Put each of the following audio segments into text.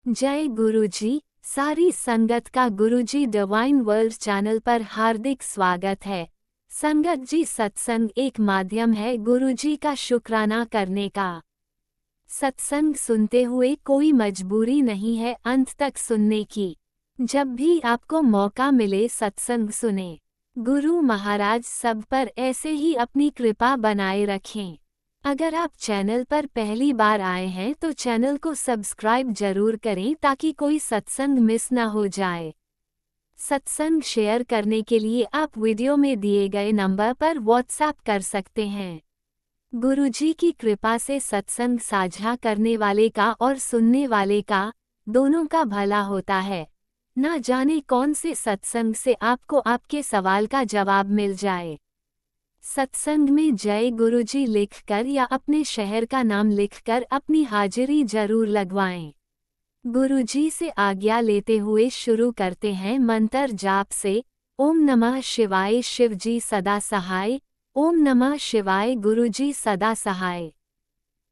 जय गुरुजी। सारी संगत का गुरुजी डिवाइन वर्ल्ड चैनल पर हार्दिक स्वागत है। संगत जी, सत्संग एक माध्यम है गुरुजी का शुक्राना करने का। सत्संग सुनते हुए कोई मजबूरी नहीं है अंत तक सुनने की। जब भी आपको मौका मिले सत्संग सुने। गुरु महाराज सब पर ऐसे ही अपनी कृपा बनाए रखें। अगर आप चैनल पर पहली बार आए हैं तो चैनल को सब्सक्राइब जरूर करें ताकि कोई सत्संग मिस न हो जाए। सत्संग शेयर करने के लिए आप वीडियो में दिए गए नंबर पर व्हाट्सएप कर सकते हैं। गुरुजी की कृपा से सत्संग साझा करने वाले का और सुनने वाले का दोनों का भला होता है। ना जाने कौन से सत्संग से आपको आपके सवाल का जवाब मिल जाए। सत्संग में जय गुरुजी लिखकर या अपने शहर का नाम लिखकर अपनी हाजिरी जरूर लगवाएं। गुरुजी से आज्ञा लेते हुए शुरू करते हैं मंत्र जाप से। ओम नमः शिवाय शिवजी सदा सहाय। ओम नमः शिवाय गुरुजी सदा सहाय।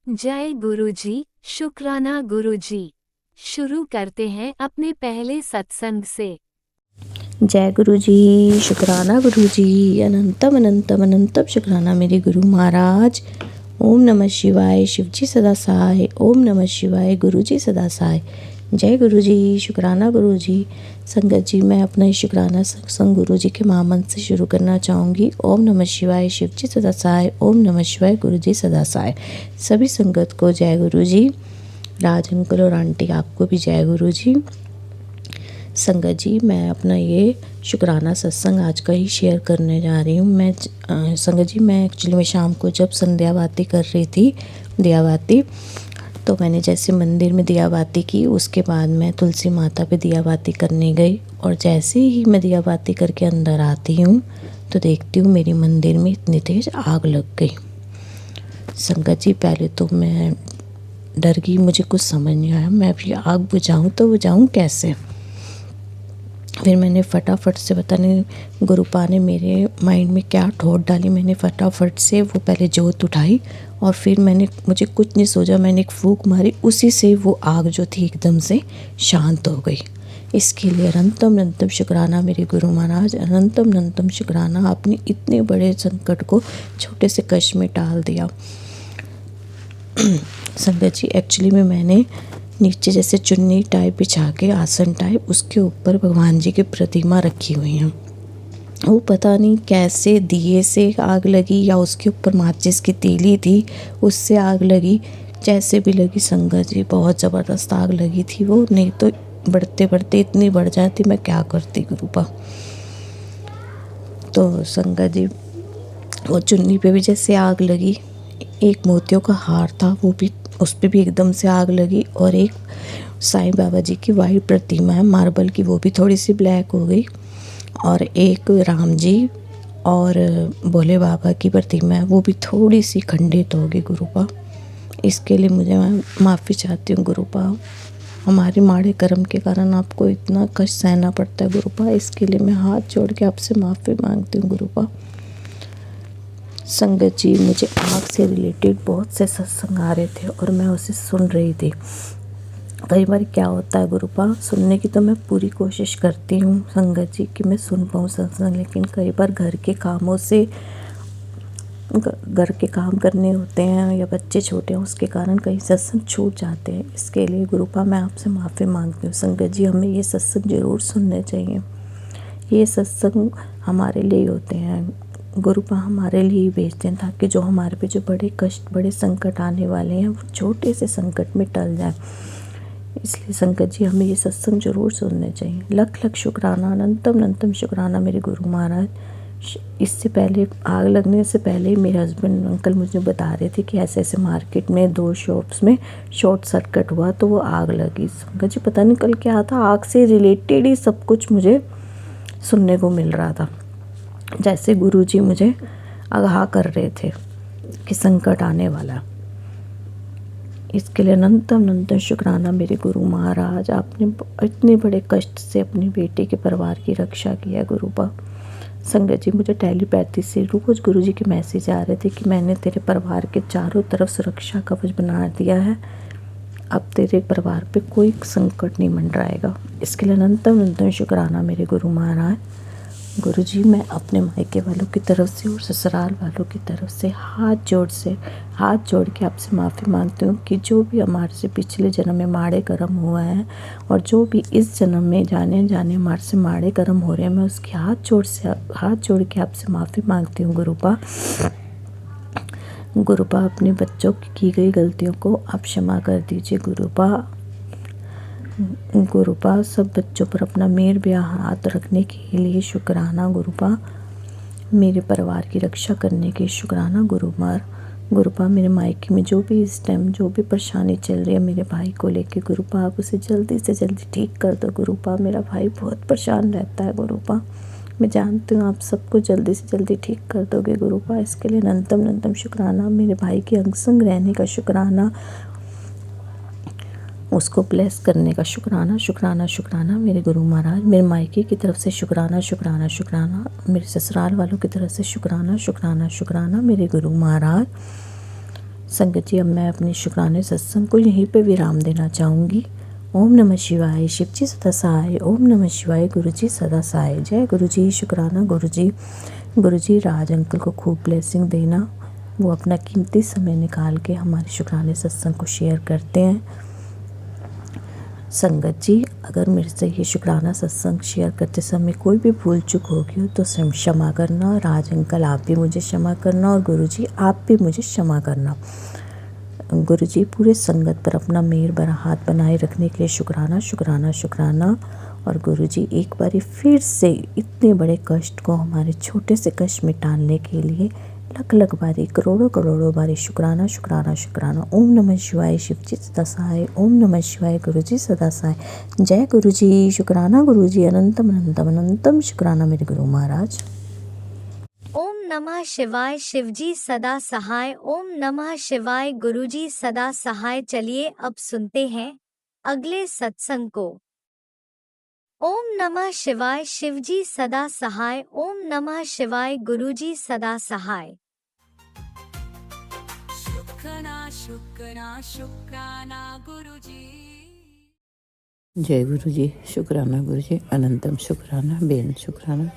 जय गुरुजी, शुक्राना गुरुजी। शुरू करते हैं अपने पहले सत्संग से। जय गुरु जी, शुक्राना गुरु जी, अनंतम अनंतम अनंतम शुक्राना मेरे गुरु महाराज। ओम नमः शिवाय शिवजी सदा सहाय। ओम नमः शिवाय गुरु जी सदा सहाय। जय गुरु जी, शुक्राना गुरु जी। संगत जी, मैं अपना ही शुक्राना सत्संग गुरु जी के महामंत्र से शुरू करना चाहूँगी। ओम नमः शिवाय शिवजी सदा सहाय। ओम नमः शिवाय गुरु जी सदा सहाय। सभी संगत को जय गुरु जी। राज अंकल और आंटी आपको भी जय गुरु जी। संगत जी, मैं अपना ये शुक्राना सत्संग आज का ही शेयर करने जा रही हूँ। संगत जी, मैं एक्चुअली में शाम को जब संध्या बाती कर रही थी, दिया बाती, तो मैंने जैसे मंदिर में दिया बाती की, उसके बाद मैं तुलसी माता पे दिया बाती करने गई। और जैसे ही मैं दिया बाती करके अंदर आती हूँ तो देखती हूँ मेरे मंदिर में इतनी तेज़ आग लग गई। संगत जी, पहले तो मैं डर गई, मुझे कुछ समझ नहीं आया मैं अभी आग बुझाऊँ तो बुझाऊँ कैसे। फिर मैंने फटाफट से, पता नहीं गुरुपा ने मेरे माइंड में क्या ठोट डाली, मैंने फटाफट से वो पहले जोत उठाई और फिर मुझे कुछ नहीं सोचा, मैंने एक फूंक मारी, उसी से वो आग जो थी एकदम से शांत हो गई। इसके लिए अनंतम अनंतम शुक्राना मेरे गुरु महाराज। अनंतम अनंतम शुक्राना, आपने इतने बड़े संकट को छोटे से कष्ट में टाल दिया। संगत जी, एक्चुअली में मैंने नीचे जैसे चुन्नी टाइप बिछा के, आसन टाइप, उसके ऊपर भगवान जी की प्रतिमा रखी हुई है। वो पता नहीं कैसे दिए से आग लगी या उसके ऊपर माचिस की तीली थी उससे आग लगी, जैसे भी लगी संगत जी बहुत ज़बरदस्त आग लगी थी वो। नहीं तो बढ़ते बढ़ते इतनी बढ़ जाती, मैं क्या करती गुरुपा। तो संगत जी, वो चुन्नी पे भी जैसे आग लगी, एक मोतियों का हार था वो भी, उस पर भी एकदम से आग लगी। और एक साईं बाबा जी की वाइट प्रतिमा है मार्बल की, वो भी थोड़ी सी ब्लैक हो गई। और एक राम जी और भोले बाबा की प्रतिमा है, वो भी थोड़ी सी खंडित हो गई गुरुपा। इसके लिए मैं माफ़ी चाहती हूँ गुरुपा। हमारे माड़े कर्म के कारण आपको इतना कष्ट सहना पड़ता है गुरुपा, इसके लिए मैं हाथ जोड़ के आपसे माफ़ी मांगती हूँ गुरुपा। संगत जी, मुझे आग से रिलेटेड बहुत से सत्संग आ रहे थे और मैं उसे सुन रही थी। कई बार क्या होता है गुरुपा, सुनने की तो मैं पूरी कोशिश करती हूँ संगत जी कि मैं सुन पाऊँ सत्संग, लेकिन कई बार घर के कामों से, घर के काम करने होते हैं या बच्चे छोटे हैं, उसके कारण कई सत्संग छूट जाते हैं। इसके लिए गुरुपा मैं आपसे माफ़ी मांगती हूँ। संगत जी, हमें ये सत्संग ज़रूर सुनने चाहिए। ये सत्संग हमारे लिए होते हैं गुरुपा, हमारे लिए ही भेजते हैं ताकि जो हमारे पे जो बड़े कष्ट, बड़े संकट आने वाले हैं वो छोटे से संकट में टल जाए। इसलिए संगत जी, हमें ये सत्संग जरूर सुनने चाहिए। लख लख शुक्राना, अनंतम अनंतम शुक्राना मेरे गुरु महाराज। इससे पहले, आग लगने से पहले ही मेरे हस्बैंड अंकल मुझे बता रहे थे कि ऐसे ऐसे मार्केट में 2 शॉप्स में शॉर्ट सर्किट हुआ तो वो आग लगी। संगत जी, पता नहीं कल क्या था, आग से रिलेटेड ही सब कुछ मुझे सुनने को मिल रहा था, जैसे गुरुजी मुझे आगाह कर रहे थे कि संकट आने वाला। इसके लिए अनंतम अनंतम शुक्राना मेरे गुरु महाराज। आपने इतने बड़े कष्ट से अपनी बेटी के परिवार की रक्षा की है गुरुपा। संगत जी, मुझे टेलीपैथी से रोज़ गुरुजी के मैसेज आ रहे थे कि मैंने तेरे परिवार के चारों तरफ सुरक्षा कवच बना दिया है, अब तेरे परिवार पे कोई संकट नहीं मंडराएगा। इसके लिए अनंतम अनंतम शुक्राना मेरे गुरु महाराज। गुरु जी, मैं अपने मायके वालों की तरफ से और ससुराल वालों की तरफ से हाथ जोड़ के आपसे माफ़ी मांगती हूँ कि जो भी हमारे से पिछले जन्म में माड़े कर्म हुआ है और जो भी इस जन्म में जाने हमारे से माड़े कर्म हो रहे हैं, मैं उसकी हाथ जोड़ के आपसे माफ़ी मांगती हूँ गुरुपा। गुरुपा, अपने बच्चों की गई गलतियों को आप क्षमा कर दीजिए गुरुपा। गुरुपा, सब बच्चों पर अपना मेहर भरा हाथ रखने के लिए शुक्राना गुरुपा। मेरे परिवार की रक्षा करने के शुक्राना गुरुपा, मेरे मायके में जो भी इस टाइम जो भी परेशानी चल रही है मेरे भाई को लेके गुरुपा, आप उसे जल्दी से जल्दी ठीक कर दो गुरुपा। मेरा भाई बहुत परेशान रहता है गुरुपा, मैं जानती हूँ आप सबको जल्दी से जल्दी ठीक कर दोगे गुरुपा। इसके लिए अनंतम शुक्राना। मेरे भाई के अंग संग रहने का शुक्राना, उसको ब्लेस करने का शुक्राना मेरे गुरु महाराज। मेरे मायके की तरफ से शुक्राना, मेरे ससुराल वालों की तरफ से शुक्राना मेरे गुरु महाराज। संगत जी, अब मैं अपने शुक्राने सत्संग को यहीं पे विराम देना चाहूँगी। ओम नमः शिवाय, शिव जी सदा सहाय। ओम नमः शिवाय, गुरु जी सदा सहाय। जय गुरु जी। शुक्राना गुरु जी। राज अंकल को खूब ब्लेसिंग देना, वो अपना कीमती समय निकाल के हमारे शुक्राने सत्संग को शेयर करते हैं। संगत जी, अगर मेरे से ये शुक्राना सत्संग शेयर करते समय कोई भी भूल चूक होगी हो तो क्षमा करना। राज अंकल, आप भी मुझे क्षमा करना और गुरु जी आप भी मुझे क्षमा करना। गुरु जी, पूरे संगत पर अपना मेहर भरा हाथ बनाए रखने के लिए शुक्राना। और गुरु जी, एक बारी फिर से इतने बड़े कष्ट को, हमारे छोटे से कष्ट मिटाने के लिए लख बारी, करोड़ों बारी शुक्राना। ओम नमः शिवाय, शिव जी सदा सहाय। ओम नमः शिवाय, गुरु जी सदा सहाय। जय गुरु जी। शुक्राना गुरु जी। अनंतम शुक्राना मेरे गुरु महाराज। ओम नमः शिवाय, शिवजी सदा सहाय। ओम नमः शिवाय, गुरुजी सदा सहाय। चलिए अब सुनते हैं अगले सत्संग को। ओम नमः शिवाय, शिवजी सदा सहाय। ओम नमः शिवाय, गुरुजी सदा सहाय। शुक्राना गुरुजी। जय गुरु जी। शुक्राना गुरु जी। अनंतम शुक्राना बेन शुक्राना।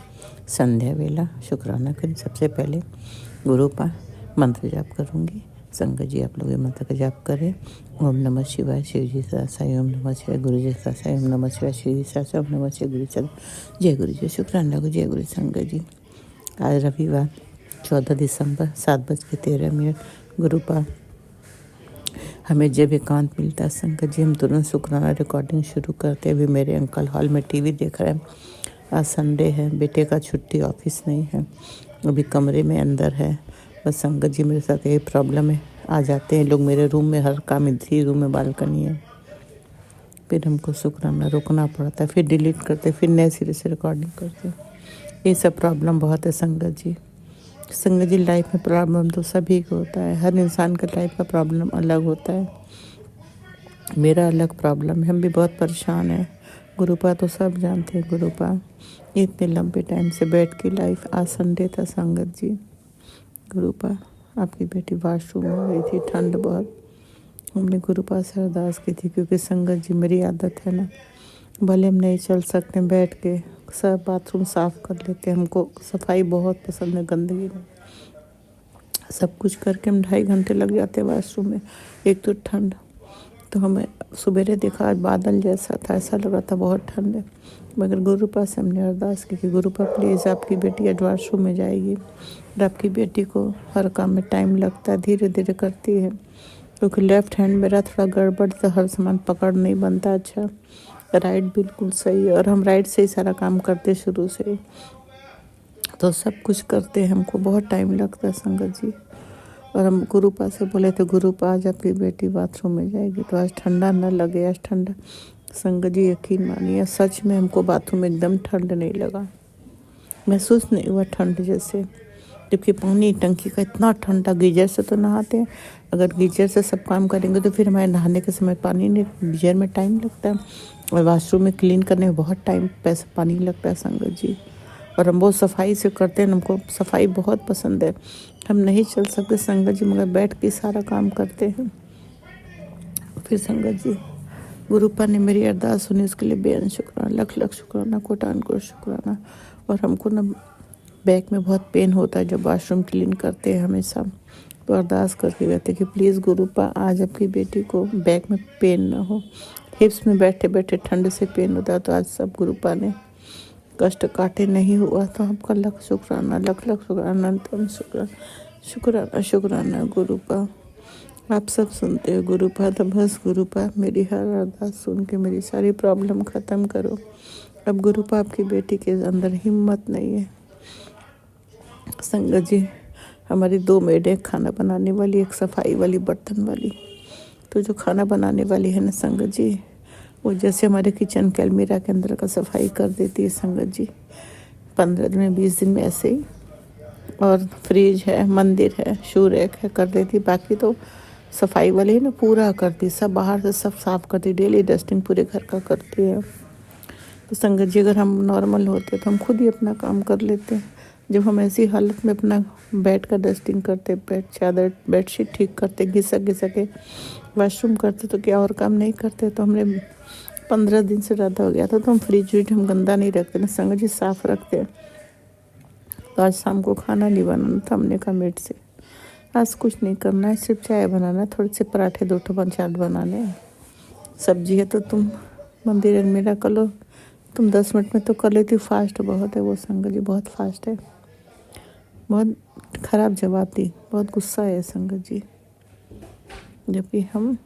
संध्या वेला शुक्राना करें। सबसे पहले गुरु का मंत्र जाप करूँगी। संगत जी आप लोग ये मंत्र का जाप करें। ओम नमः शिवाय, शिव जी सदा साई। ओम नमः शिवाय, गुरु जी सदा साई। ओम नमः शिवाय, शिव जी सदा साई। ओम नमः शिवाय, गुरु सदा। जय गुरु जी। शुक्राना गुरु। जय गुरु संगत जी। आज रविवार 14 दिसंबर 7:13 गुरुपा हमें जब एकांत मिलता है संगत जी, हम तुरंत शुक्राना रिकॉर्डिंग शुरू करते हैं। अभी मेरे अंकल हॉल में टीवी देख रहे हैं। आज संडे है, बेटे का छुट्टी, ऑफिस नहीं है, अभी कमरे में अंदर है। बस संगत जी मेरे साथ यही प्रॉब्लम है, आ जाते हैं लोग मेरे रूम में, हर काम इसी रूम में बालकनी है, फिर हमको शुक्राना रोकना पड़ता है, फिर डिलीट करते, फिर नए सिरे से रिकॉर्डिंग करते। ये सब प्रॉब्लम बहुत है संगत जी। संगत जी, लाइफ में प्रॉब्लम तो सभी को होता है, हर इंसान का लाइफ का प्रॉब्लम अलग होता है। मेरा अलग प्रॉब्लम है, हम भी बहुत परेशान हैं। गुरुपा तो सब जानते हैं। गुरुपा इतने लंबे टाइम से बैठ के लाइफ, आज संडे था संगत जी। गुरुपा आपकी बेटी वॉशरूम में गई थी, ठंड बहुत, हमने गुरुपा से अरदास की थी, क्योंकि संगत जी मेरी आदत है ना, भले हम नहीं चल सकते, बैठ के सब बाथरूम साफ़ कर लेते हैं। हमको सफाई बहुत पसंद है, गंदगी नहीं। सब कुछ करके हम 2.5 घंटे लग जाते हैं वॉशरूम में। एक तो ठंड, तो हमें सवेरे देखा आज बादल जैसा था, ऐसा लग रहा था बहुत ठंड है, मगर गुरुपा से हमने अरदास की कि गुरुपा प्लीज़ आपकी बेटी आज वॉशरूम में जाएगी, और आपकी बेटी को हर काम में टाइम लगता है, धीरे धीरे करती है, क्योंकि लेफ़्ट हैंड मेरा थोड़ा गड़बड़, तो हर सामान पकड़ नहीं बनता अच्छा, राइट बिल्कुल सही है, और हम राइट से ही सारा काम करते शुरू से, तो सब कुछ करते हैं, हमको बहुत टाइम लगता है संगत जी। और हम गुरुपा से बोले थे, गुरुपा आज आपकी बेटी बाथरूम में जाएगी, तो आज ठंडा न लगे, आज ठंडा। संगत जी यकीन मानिए, सच में हमको बाथरूम में एकदम ठंड नहीं लगा, महसूस नहीं हुआ ठंड जैसे, जबकि पानी टंकी का इतना ठंडा। गीजर से तो नहाते हैं, अगर गीजर से सब काम करेंगे तो फिर हमारे नहाने के समय पानी नहीं, गीजर में टाइम लगता है, और वॉशरूम में क्लीन करने में बहुत टाइम पैसा पानी लगता है संगत जी। और हम बहुत सफाई से करते हैं, हमको सफाई बहुत पसंद है। हम नहीं चल सकते संगत जी, मगर बैठ के सारा काम करते हैं। फिर संगत जी गुरुपा ने मेरी अरदास सुनी, उसके लिए बेअन शुक्राना, लख लख शुक्राना, कोटान को शुक्राना। और हमको ना बैक में बहुत पेन होता है जब वॉशरूम क्लीन करते हैं हमेशा, तो अरदास करके कहते कि प्लीज़ गुरुपा आज आपकी बेटी को बैक में पेन ना हो। हिप्स में बैठे बैठे ठंड से पेन होता है, तो आज सब गुरुपा ने कष्ट काटे नहीं हुआ, तो आपका लख शुक्राना, लख लख शुक्राना, अनंतम शुक्राना, शुक्राना शुक्राना गुरुपा। आप सब सुनते हो गुरुपा, तो बस गुरुपा मेरी हर अरदास सुन के मेरी सारी प्रॉब्लम ख़त्म करो। अब गुरुपा आपकी बेटी के अंदर हिम्मत नहीं है। संगत जी हमारी 2 मेड, एक खाना बनाने वाली, एक सफाई वाली, बर्तन वाली। तो जो खाना बनाने वाली है ना संगत जी, वो जैसे हमारे किचन के अलमीरा के अंदर का सफाई कर देती है संगत जी, 15 दिन में 20 दिन में ऐसे ही। और फ्रिज है, मंदिर है, शू रैक है, कर देती। बाकी तो सफाई वाली है ना पूरा करती, सब बाहर से सब साफ करती, डेली डस्टिंग पूरे घर का करती है। तो संगत जी अगर हम नॉर्मल होते तो हम खुद ही अपना काम कर लेते हैं। जब हम ऐसी हालत में अपना बेड का डस्टिंग करते, बेड चादर बेडशीट ठीक करते, घिसक के वॉशरूम करते, तो क्या और काम नहीं करते। तो हमने 15 दिन से ज़्यादा हो गया था, तो हम फ्रिज हम गंदा नहीं रखते ना संगत जी, साफ़ रखते हैं। तो आज शाम को खाना नहीं बनाना था, हमने कहा मेड से आज कुछ नहीं करना है, सिर्फ चाय बनाना है, थोड़े से पराठे 2 चाट बनाने हैं। सब्जी है तो तुम मंदिर मेरा कर लो, तुम 10 मिनट में तो कर लेती। फास्ट बहुत है वो संगत जी, बहुत फास्ट है। बहुत ख़राब जवाब दी, बहुत गुस्सा है संगत जी। जबकि हम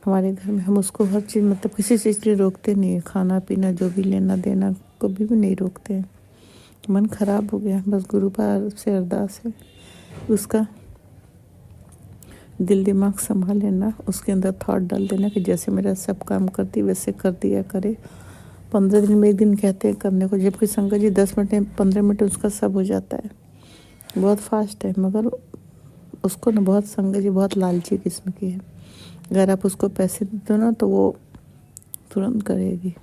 हमारे घर में हम उसको हर चीज़ मतलब किसी चीज़ के लिए रोकते नहीं है, खाना पीना जो भी लेना देना कभी भी नहीं रोकते हैं। मन ख़राब हो गया, बस गुरुपाल से अरदास है उसका दिल दिमाग संभाल लेना, उसके अंदर थॉट डाल देना कि जैसे मेरा सब काम करती वैसे कर दिया करे। 15 दिन में 1 दिन कहते हैं करने को, जबकि संगत जी 10 मिनट 15 मिनट उसका सब हो जाता है। बहुत फास्ट है, मगर उसको ना बहुत संगत जी बहुत लालची किस्म की है। अगर आप उसको पैसे देते हो ना तो वो तुरंत करेगी,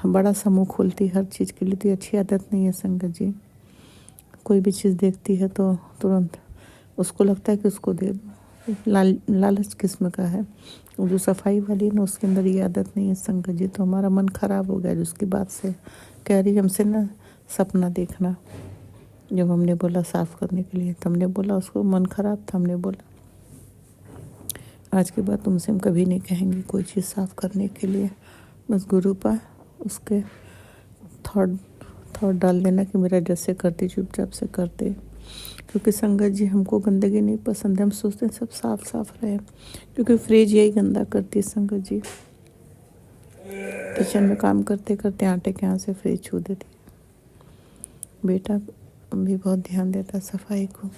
बड़ा समूह खोलती हर चीज़ के लिए। तो अच्छी आदत नहीं है संगत जी। कोई भी चीज़ देखती है तो तुरंत उसको लगता है कि उसको दे दो, लालच किस्म का है। जो सफाई वाली है ना उसके अंदर ये आदत नहीं है संगत जी। तो हमारा मन ख़राब हो गया जो उसकी बात से कह रही हमसे ना सपना देखना, जब हमने बोला साफ़ करने के लिए, तो हमने बोला उसको मन ख़राब था, हमने बोला आज के बाद तुमसे हम कभी नहीं कहेंगे कोई चीज़ साफ़ करने के लिए। बस गुरुपा उसके थॉट डाल देना कि मेरा जैसे करती चुपचाप से करते, क्योंकि संगत जी हमको गंदगी नहीं पसंद है। हम सोचते हैं सब साफ साफ रहे, क्योंकि फ्रिज यही गंदा करती है संगत जी। किचन में काम करते करते आटे के यहाँ से फ्रिज छू देती। बेटा भी बहुत ध्यान देता है सफाई को,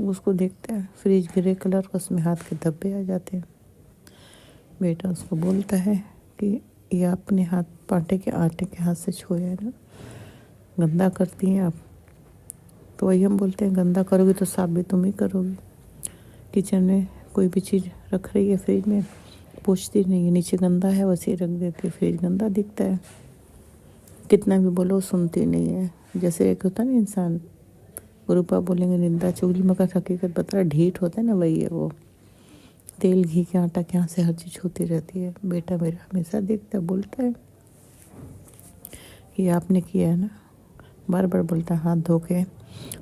उसको देखता है फ्रिज ग्रे कलर का, उसमें हाथ के धब्बे आ जाते हैं। बेटा उसको बोलता है कि ये अपने हाथ आटे के हाथ से छुए है ना, गंदा करती हैं आप। तो वही हम बोलते हैं गंदा करोगी तो साफ भी तुम ही करोगी। किचन में कोई भी चीज़ रख रही है फ्रिज में, पूछती नहीं है नीचे गंदा है, वैसे ही रख देती है, फ्रिज गंदा दिखता है। कितना भी बोलो सुनती नहीं है। जैसे एक होता है ना इंसान, गुरुपा बोलेंगे निंदा चुगली, मगर हकीकत बता ढीठ होता है ना, वही है वो। तेल घी के आटा के यहाँ से हर चीज़ होती रहती है। बेटा मेरा हमेशा देखता बोलता है ये आपने किया है ना, बार बार बोलता है हाथ धो के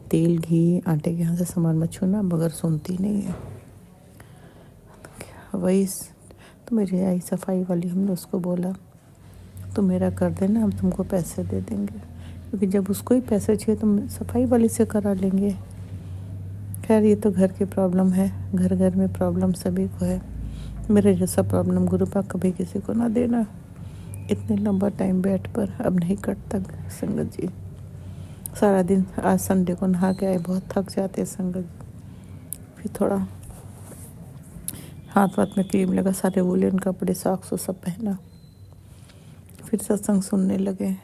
तेल घी आटे के यहाँ से सामान मत छूना, मगर सुनती नहीं है। वही तो मेरी आई सफाई वाली, हमने उसको बोला तो मेरा कर देना, हम तुमको पैसे दे देंगे, क्योंकि जब उसको ही पैसे चाहिए तो सफाई वाली से करा लेंगे। खैर ये तो घर की प्रॉब्लम है, घर घर में प्रॉब्लम सभी को है। मेरे जैसा प्रॉब्लम गुरुपा कभी किसी को ना देना। इतने लंबा टाइम बेड पर अब नहीं कटता संगत जी। सारा दिन आज संडे को नहा के आए, बहुत थक जाते हैं संगत जी। फिर थोड़ा हाथ वाथ में क्रीम लगा, सारे वूलन कपड़े सॉक्स सब पहना, फिर सत्संग सुनने लगे।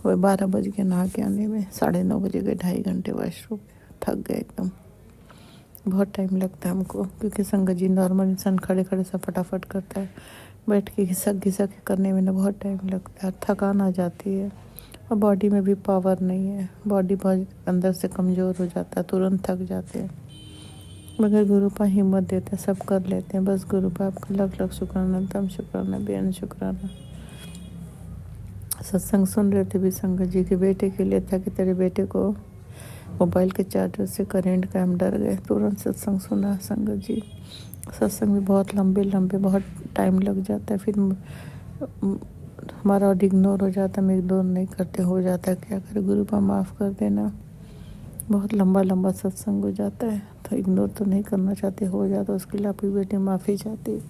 वह 12 बज गए नहा के आने में, 9:30 बजे गए, 2.5 घंटे वॉशरूम, थक गए एकदम। बहुत टाइम लगता है हमको, क्योंकि संगत जी नॉर्मल इंसान खड़े खड़े सब फटाफट करता है, बैठ के घिसक करने में ना बहुत टाइम लगता है, थकान आ जाती है। और बॉडी में भी पावर नहीं है, बॉडी बहुत अंदर से कमज़ोर हो जाता है, तुरंत थक जाते हैं। मगर गुरुपा हिम्मत देते हैं, सब कर लेते हैं। बस गुरुपा आपका लख लख शुक्राना, तम शुक्राना, बेन शुक्राना। सत्संग सुन रहे थे भी संगत जी के बेटे के लिए था कि तेरे बेटे को मोबाइल के चार्जर से करंट का, हम डर गए। तुरंत सत्संग सुना संगत जी। सत्संग भी बहुत लंबे लंबे बहुत टाइम लग जाता है, फिर हमारा इग्नोर हो जाता है, हम इग्नोर नहीं करते, हो जाता है। क्या करें गुरुपा, माफ़ कर देना। बहुत लंबा लंबा सत्संग हो जाता है तो इग्नोर तो नहीं करना चाहते, हो जाता, उसके लिए आपकी बेटी माफ़ी चाहती।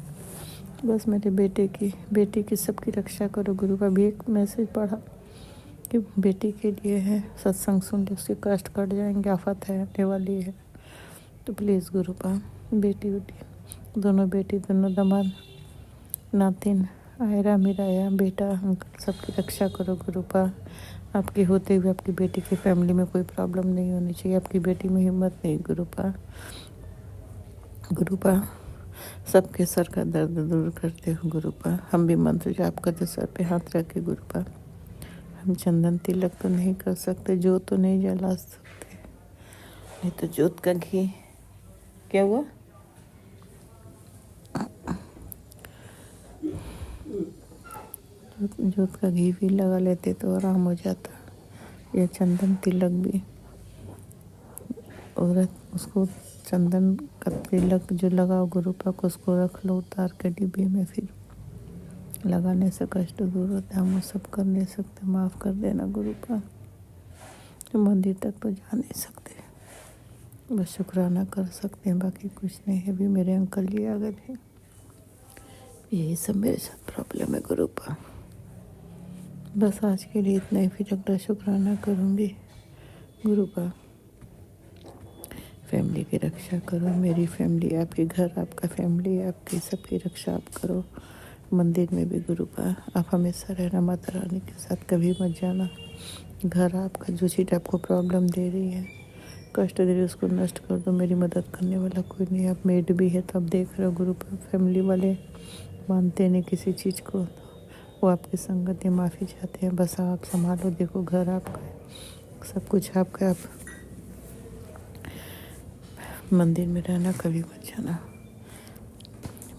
बस मेरे बेटी की सबकी रक्षा करो गुरुपा। भी एक मैसेज पढ़ा कि बेटी के लिए है, सत्संग सुन ले, उसके कष्ट कट जाएंगे, आफत है आने वाली है। तो प्लीज़ गुरुपा, बेटी दोनों बेटी, दोनों दामाद, नातिन, आयरा, मिराया, बेटा, अंकल, सबकी रक्षा करो गुरुपा। आपके होते हुए आपकी बेटी की फैमिली में कोई प्रॉब्लम नहीं होनी चाहिए। आपकी बेटी में हिम्मत नहीं गुरुपा सबके सर का दर्द दूर करते हो गुरुपा। हम भी मंत्र जाप करते सर पे हाथ रख के गुरुपा। हम चंदन तिलक तो नहीं कर सकते, जोत तो नहीं जला सकते, नहीं तो जोत का घी, क्या हुआ, जोत का घी भी लगा लेते तो आराम हो जाता। यह चंदन तिलक भी, औरत उसको चंदन का तिलक जो लगाओ गुरुपा को, उसको रख लो उतार के डिब्बे में, फिर लगाने से कष्ट दूर होता है। हम वो सब कर नहीं सकते, माफ़ कर देना गुरुपा। मंदिर तक तो जा नहीं सकते, बस शुक्राना कर सकते हैं, बाकी कुछ नहीं है। भी मेरे अंकल जी आ गए थे, यही सब मेरे साथ प्रॉब्लम है गुरुपा। बस आज के लिए इतना ही, फिर अगला शुक्राना करूँगी गुरुपा। फैमिली की रक्षा करो, मेरी फैमिली, आपके घर, आपका फैमिली, आपकी सबकी रक्षा आप करो। मंदिर में भी गुरुपा आप हमेशा रहना, माता रानी के साथ कभी मत जाना। घर आपका, जो चीज़ आपको प्रॉब्लम दे रही है, कष्ट दे रही है, उसको नष्ट कर दो। मेरी मदद करने वाला कोई नहीं। आप मेड भी है तो आप देख रहे हो गुरुपा, फैमिली वाले मानते नहीं किसी चीज़ को, वो आपकी संगत है, माफ़ी चाहते हैं। बस आप संभालो, देखो घर आपका है, सब कुछ आपका। आप मंदिर में रहना, कभी मत जाना।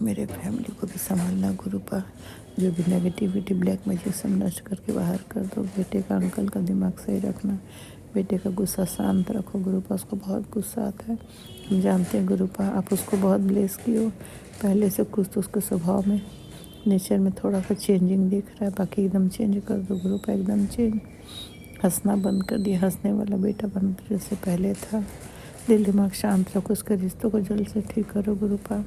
मेरे फैमिली को भी संभालना गुरुपा। जो भी नेगेटिविटी, ब्लैक मैजिक सब नष्ट करके बाहर कर दो। बेटे का, अंकल का दिमाग सही रखना, बेटे का गुस्सा शांत रखो गुरुपा। उसको बहुत गुस्सा आता है, हम जानते हैं गुरुपा। आप उसको बहुत ब्लेस किए हो, पहले से कुछ तो उसके स्वभाव में, नेचर में थोड़ा सा चेंजिंग दिख रहा है, बाकी एकदम चेंज कर दो गुरुपा, एकदम चेंज। हंसना बंद कर दिया, हंसने वाला बेटा बन जैसे पहले था। दिल दिमाग शांत रखो, उसके रिश्तों को जल्द से ठीक करो गुरुपा।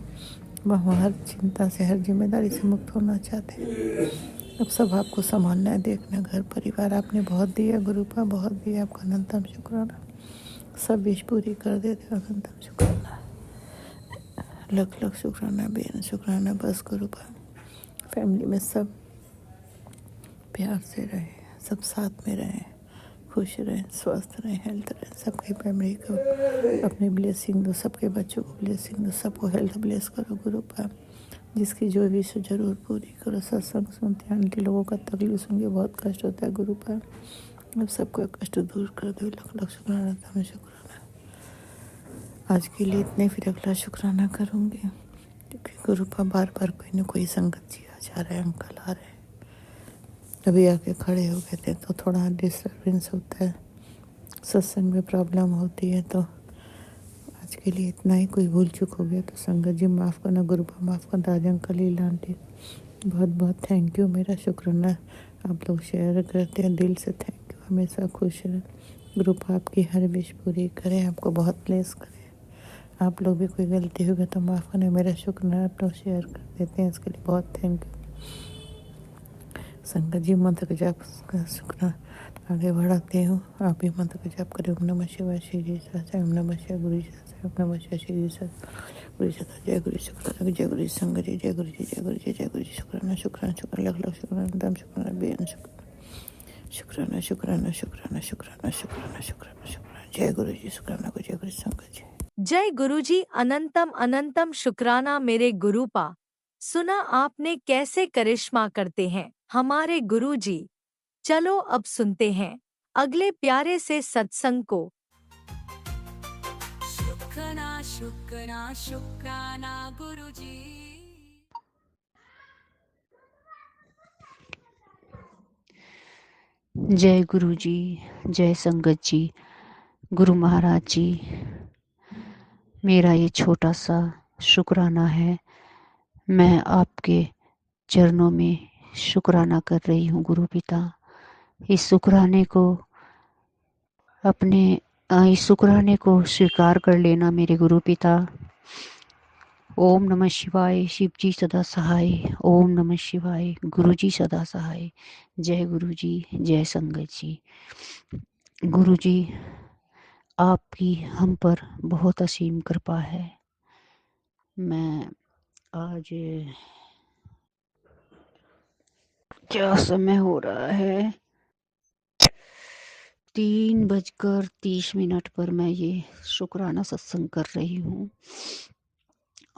वह हर चिंता से, हर जिम्मेदारी से मुक्त होना चाहते हैं। अब सब आपको संभालना है, देखना, घर परिवार आपने बहुत दिया गुरुपा, बहुत दिया। आपका अनंतम शुक्राना, सब विश पूरी कर देते हो, अनंतम शुक्राना, लख लख शुक्राना, बेन शुक्राना। बस गुरुपा फैमिली में सब प्यार से रहे, सब साथ में रहें, खुश रहें, स्वस्थ रहें, हेल्थ रहें। सबके फैमिली को अपनी ब्लेसिंग दो, सबके बच्चों को ब्लेसिंग दो, सबको हेल्थ ब्लेस करो गुरुपा। जिसकी जो भी से जरूर पूरी करो। सत्संग सुनते हैं, आंटी लोगों का तकलीफ सुन के बहुत कष्ट होता है गुरुपा। अब सबका कष्ट दूर कर दो, लख लख शुक्राना, तमें शुक्राना। आज के लिए इतने, फिर अगला शुक्राना करूँगी, क्योंकि गुरुपा बार बार कोई न कोई संगत जी आ जा रहे हैं, अंकल आ रहे हैं, अभी आके खड़े हो गए थे, तो थोड़ा डिस्टर्बेंस होता है, सत्संग में प्रॉब्लम होती है। तो आज के लिए इतना ही, कोई भूल चूक हो गया तो संगत जी माफ़ करना, गुरुपा माफ़ करना। राज अंकल, लीला आंटी, बहुत बहुत थैंक यू, मेरा शुक्राना आप लोग शेयर करते हैं, दिल से थैंक यू। हमेशा खुश रहें, गुरुपा आपकी हर विश पूरी करें, आपको बहुत ब्लेस करें। आप लोग भी कोई गलती हो गई तो माफ़ करना, मेरा शुक्राना आप लोग शेयर कर देते हैं, इसके लिए बहुत थैंक यू। संगत जी मंत्र का जाप का शुक्र आगे बढ़ाते हो, आप भी मंत्र का जाप करें। ओम नमः शिवाय, श्री जी सत्य, ओम नमः शिवाय, गुरु जी सत्य, ओम नमः शिवाय, श्री जी सत्य, गुरु जी सत्य, जय गुरु शुक्राना, जय गुरु संगत जी, जय गुरु जी, जय गुरु जी, जय गुरु जी। शुक्राना शुक्राना शुक्राना, लख लख शुक्राना, दम शुक्राना, बेन शुक्राना, शुक्राना शुक्राना शुक्राना शुक्राना शुक्राना शुक्राना। जय गुरु जी, शुक्राना को, जय गुरु संगत जी। जय गुरुजी, अनंतम अनंतम शुक्राना मेरे गुरुपा। सुना आपने कैसे करिश्मा करते हैं हमारे गुरुजी। चलो अब सुनते हैं अगले प्यारे से सत्संग को। शुक्राना शुक्राना गुरुजी। जय गुरु जी, जय संगत जी, गुरु महाराज जी। मेरा ये छोटा सा शुक्राना है। मैं आपके चरणों में शुक्राना कर रही हूँ गुरु पिता। इस शुक्राने को इस शुक्राने को स्वीकार कर लेना मेरे गुरु पिता। ओम नमः शिवाय, शिव जी सदा सहाय। ओम नमः शिवाय, गुरु जी सदा सहाय। जय गुरु जी, जय संगत जी। गुरु जी, आपकी हम पर बहुत असीम कृपा है। मैं आज क्या समय हो रहा है, 3:30 पर मैं ये शुक्राना सत्संग कर रही हूँ।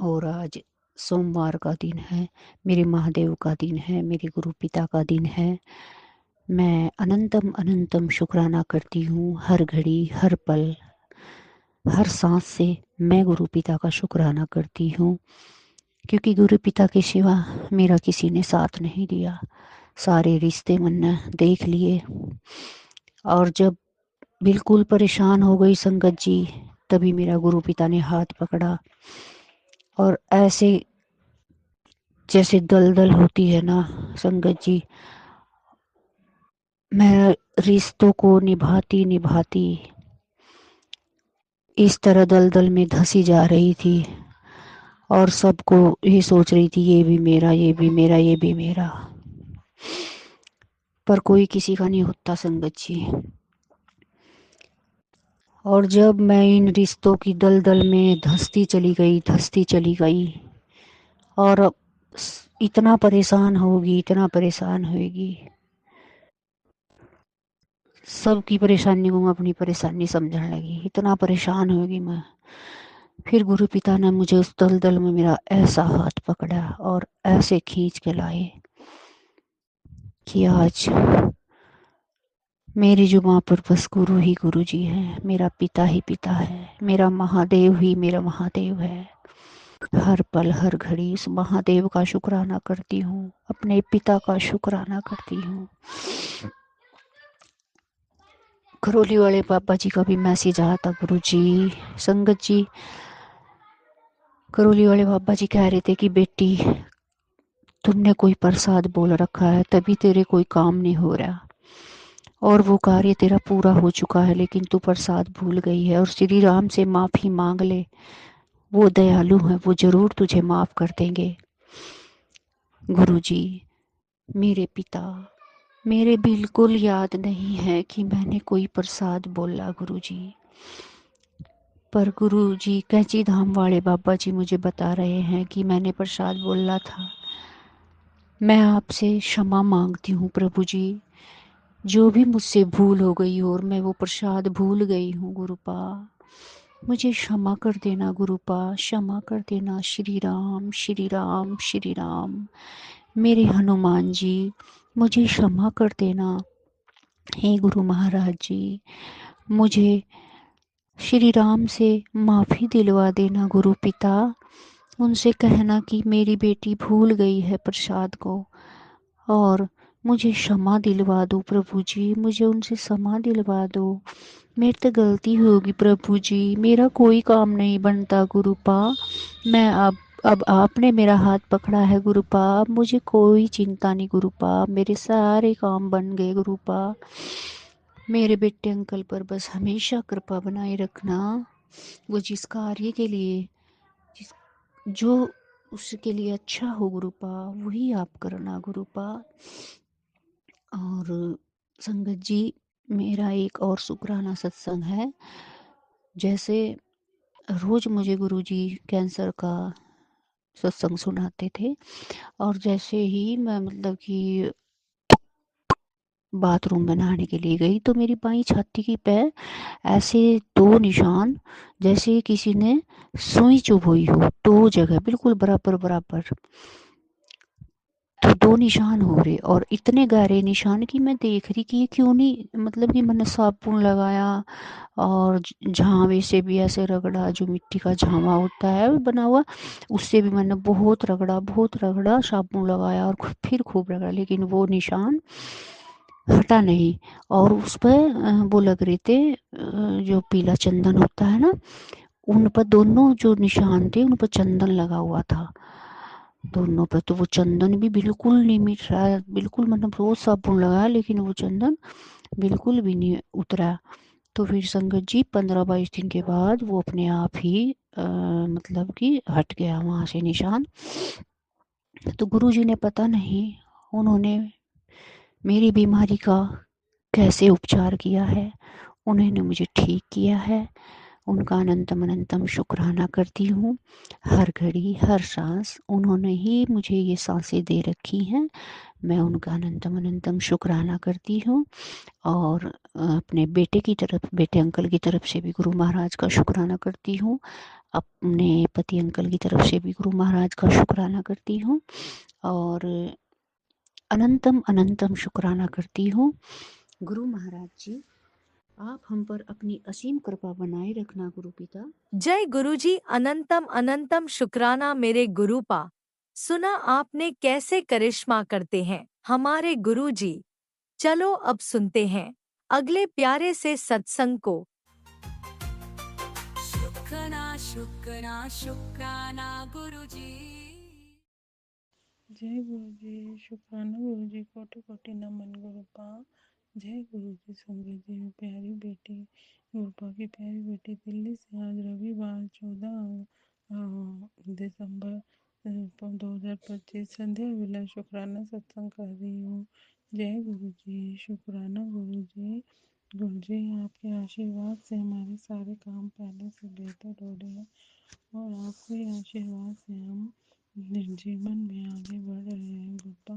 और आज सोमवार का दिन है, मेरे महादेव का दिन है, मेरे गुरु पिता का दिन है। मैं अनंतम अनंतम शुक्राना करती हूँ। हर घड़ी, हर पल, हर सांस से मैं गुरु पिता का शुक्राना करती हूँ, क्योंकि गुरु पिता के सिवा मेरा किसी ने साथ नहीं दिया। सारे रिश्ते मैंने देख लिए, और जब बिल्कुल परेशान हो गई संगत जी, तभी मेरा गुरु पिता ने हाथ पकड़ा। और ऐसे जैसे दलदल होती है ना संगत जी, मैं रिश्तों को निभाती निभाती इस तरह दलदल में धंसी जा रही थी, और सबको ये सोच रही थी ये भी मेरा, ये भी मेरा, ये भी मेरा। पर कोई किसी का नहीं होता संगत जी। और जब मैं इन रिश्तों की दलदल में धंसती चली गई, और अब इतना परेशान होगी, इतना परेशान होगी, सबकी परेशानी को मैं अपनी परेशानी समझने लगी। इतना परेशान होगी मैं। फिर गुरु पिता ने मुझे उस दलदल में मेरा ऐसा हाथ पकड़ा और ऐसे खींच के लाए कि आज मेरी जुबां पर बस गुरु ही गुरु जी है, मेरा पिता ही पिता है, मेरा महादेव ही मेरा महादेव है। हर पल, हर घड़ी उस महादेव का शुक्राना करती हूँ, अपने पिता का शुक्राना करती हूँ। करौली वाले बाबा जी का भी मैसेज आया था गुरु जी, संगत जी। करौली वाले बाबा जी कह रहे थे कि बेटी, तुमने कोई प्रसाद बोल रखा है, तभी तेरे कोई काम नहीं हो रहा, और वो कार्य तेरा पूरा हो चुका है, लेकिन तू प्रसाद भूल गई है। और श्री राम से माफी मांग ले, वो दयालु है, वो जरूर तुझे माफ कर देंगे। गुरु जी, मेरे पिता, मेरे बिल्कुल याद नहीं है कि मैंने कोई प्रसाद बोला गुरु जी। पर गुरु जी, कैंची धाम वाले बाबा जी मुझे बता रहे हैं कि मैंने प्रसाद बोला था। मैं आपसे क्षमा मांगती हूँ प्रभु जी, जो भी मुझसे भूल हो गई और मैं वो प्रसाद भूल गई हूँ गुरुपा, मुझे क्षमा कर देना गुरुपा, क्षमा कर देना। श्री राम, श्री राम, श्री राम। मेरे हनुमान जी, मुझे क्षमा कर देना। हे गुरु महाराज जी, मुझे श्री राम से माफ़ी दिलवा देना गुरु पिता। उनसे कहना कि मेरी बेटी भूल गई है प्रसाद को, और मुझे क्षमा दिलवा दो प्रभु जी, मुझे उनसे क्षमा दिलवा दो। मेरी तो गलती होगी प्रभु जी, मेरा कोई काम नहीं बनता गुरुपा। मैं अब आपने मेरा हाथ पकड़ा है गुरुपा, मुझे कोई चिंता नहीं गुरुपा, मेरे सारे काम बन गए गुरुपा। मेरे बेटे अंकल पर बस हमेशा कृपा बनाए रखना। वो जिस कार्य के लिए, जो उसके लिए अच्छा हो गुरुपा, वही आप करना गुरुपा। और संगत जी, मेरा एक और शुक्राना सत्संग है। जैसे रोज मुझे गुरुजी कैंसर का सत्संग सुनाते थे, और जैसे ही मैं मतलब कि बाथरूम में नहाने के लिए गई, तो मेरी बाई छाती की पे ऐसे 2 निशान, जैसे किसी ने सुई चुभोई हो, 2 जगह बिल्कुल बराबर बराबर। तो 2 निशान हो रहे और इतने गहरे निशान कि मैं देख रही कि ये क्यों नहीं, मतलब कि मैंने साबुन लगाया और झावे से भी ऐसे रगड़ा, जो मिट्टी का झावा होता है बना हुआ, उससे भी मैंने बहुत रगड़ा, साबुन लगाया और फिर खूब रगड़ा, लेकिन वो निशान हटा नहीं। और उस पर वो लग रहे थे जो पीला चंदन होता है ना, उन पर दोनों जो निशान थे उन पर चंदन लगा हुआ था दोनों पे। तो वो चंदन भी बिल्कुल नहीं मिट रहा है, बिल्कुल, मतलब रोज साबुन लगाया लेकिन वो चंदन बिल्कुल भी नहीं उतरा। तो फिर संगत जी 15-22 दिन के बाद वो अपने आप ही मतलब कि हट गया वहाँ से निशान। तो गुरु जी ने पता नहीं उन्होंने मेरी बीमारी का कैसे उपचार किया है, उन्होंने मुझे ठीक किया है। उनका अनंतम अनंतम शुक्राना करती हूँ। हर घड़ी हर सांस उन्होंने ही मुझे ये सांसें दे रखी हैं, मैं उनका अनंतम अनंतम शुक्राना करती हूँ। और अपने बेटे की तरफ, बेटे अंकल की तरफ से भी गुरु महाराज का शुक्राना करती हूँ। अपने पति अंकल की तरफ से भी गुरु महाराज का शुक्राना करती हूँ। और अनंतम अनंतम शुक्राना करती हूँ। गुरु महाराज जी, आप हम पर अपनी असीम कृपा बनाए रखना गुरु पिता। जय गुरुजी, अनंतम अनंतम शुक्राना मेरे गुरुपा। सुना आपने कैसे करिश्मा करते हैं हमारे गुरुजी। चलो अब सुनते हैं अगले प्यारे से सत्संग को। शुक्राना शुक्राना शुक्राना गुरुजी। जय गुरु जी, शुक्राना गुरु जी, कोटि कोटि नमन गुरुपा। जय गुरु जी, संगत जी, प्यारी बेटी गुरुपा की प्यारी बेटी दिल्ली से आज रविवार 14 दिसंबर 2025 संध्या वेला शुक्राना सत्संग कर रही हूँ। जय गुरु जी, शुक्राना गुरु जी। गुरु जी आपके आशीर्वाद से हमारे सारे काम पहले से बेहतर हो रहे हैं और आपके आशीर्वाद से हम जीवन में आगे बढ़ रहे हैं। रूपा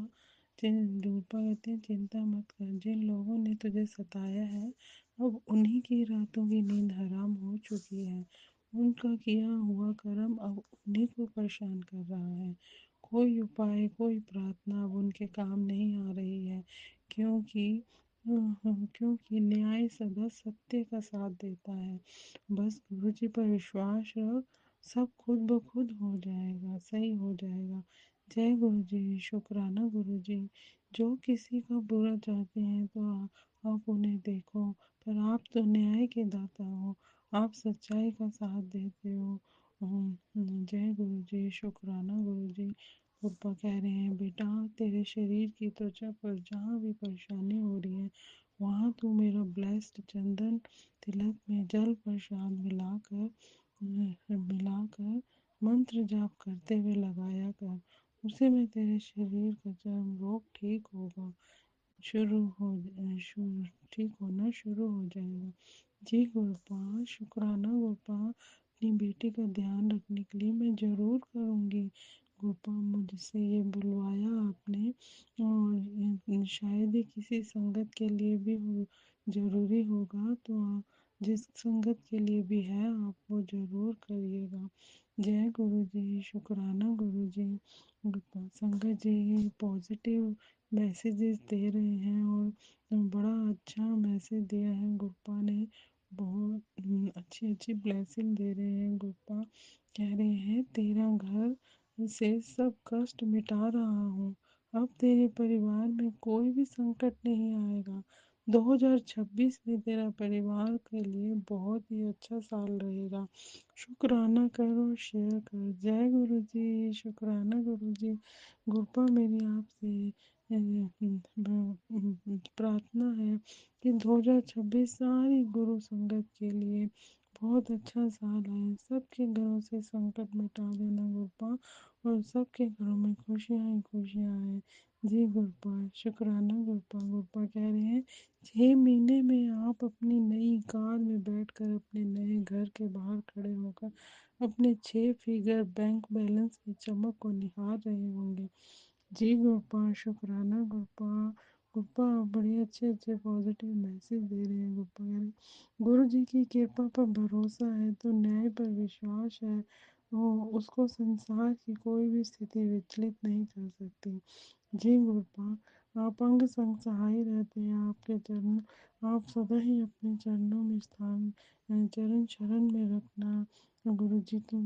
कहते हैं चिंता मत कर, जिन लोगों ने तुझे सताया है अब उन्हीं की रातों की नींद हराम हो चुकी है। उनका किया हुआ कर्म अब उन्हीं को परेशान कर रहा है। कोई उपाय कोई प्रार्थना अब उनके काम नहीं आ रही है, क्योंकि क्योंकि न्याय सदा सत्य का साथ देता है। बस गुरु जी पर विश्वास रख, सब खुद ब खुद हो जाएगा, सही हो जाएगा। जय गुरु जी, शुक्राना गुरु जी। जो किसी का बुरा चाहते हैं तो आप उन्हें देखो, पर आप तो न्याय के दाता हो, आप सच्चाई का साथ देते हो। जय गुरु जी, शुक्राना गुरु जी। पापा कह रहे हैं बेटा, तेरे शरीर की त्वचा पर जहाँ भी परेशानी हो रही है वहाँ तू मेरा ब्लेस्ड चंदन तिलक में जल प्रसाद मिलाकर मंत्र जाप करते हुए लगाया कर, उसे में तेरे शरीर का चर्म रोग ठीक होगा, ठीक होना शुरू हो जाएगा। जी गुरुपा, शुक्राना गुरुपा। अपनी बेटी का ध्यान रखने के लिए मैं ज़रूर करूँगी। गुरुपा मुझसे ये बुलवाया आपने और शायद ही किसी संगत के लिए भी ज़रूरी होगा, तो जिस संगत के लिए भी है आप वो ज़रूर करिएगा। जय गुरु जी, शुक्राना गुरु जी। गुरुपा संगत जी पॉजिटिव मैसेजेस दे रहे हैं और बड़ा अच्छा मैसेज दिया है गुरुपा ने, बहुत अच्छी अच्छी ब्लेसिंग दे रहे हैं गुरुपा। कह रहे हैं तेरा घर से सब कष्ट मिटा रहा हूँ, अब तेरे परिवार में कोई भी संकट नहीं आएगा। 2026 में तेरा परिवार के लिए बहुत ही अच्छा साल रहेगा। शुक्राना करो, शेयर करो। जय गुरु जी, शुक्राना गुरु जी। गुरुपा मेरी आपसे प्रार्थना है कि 2026 सारी गुरु संगत के लिए बहुत अच्छा साल है। सबके घरों से संकट मिटा देना गुरुपा और सबके घरों में खुशियाँ ही खुशियाँ हैं। जी गुरुपा, शुक्राना गुरुपा। गुरुपा कह रहे हैं 6 महीने में आप अपनी नई कार में बैठकर अपने नए घर के बाहर खड़े होकर अपने 6 फिगर बैंक बैलेंस की चमक को निहार रहे होंगे। जी गुरुपा, शुक्राना गुरुपा। गुरुपा बड़े अच्छे अच्छे पॉजिटिव मैसेज दे रहे हैं। गुरुपा कह रहे गुरु जी की कृपा पर भरोसा है तो न्याय पर विश्वास है, वो उसको संसार की कोई भी स्थिति विचलित नहीं कर सकती। जी गुरुपा, आप अंग संग सहाय रहते हैं। आपके चरण, आप सदा ही अपने चरणों में स्थान, चरण शरण में रखना। गुरु जी तो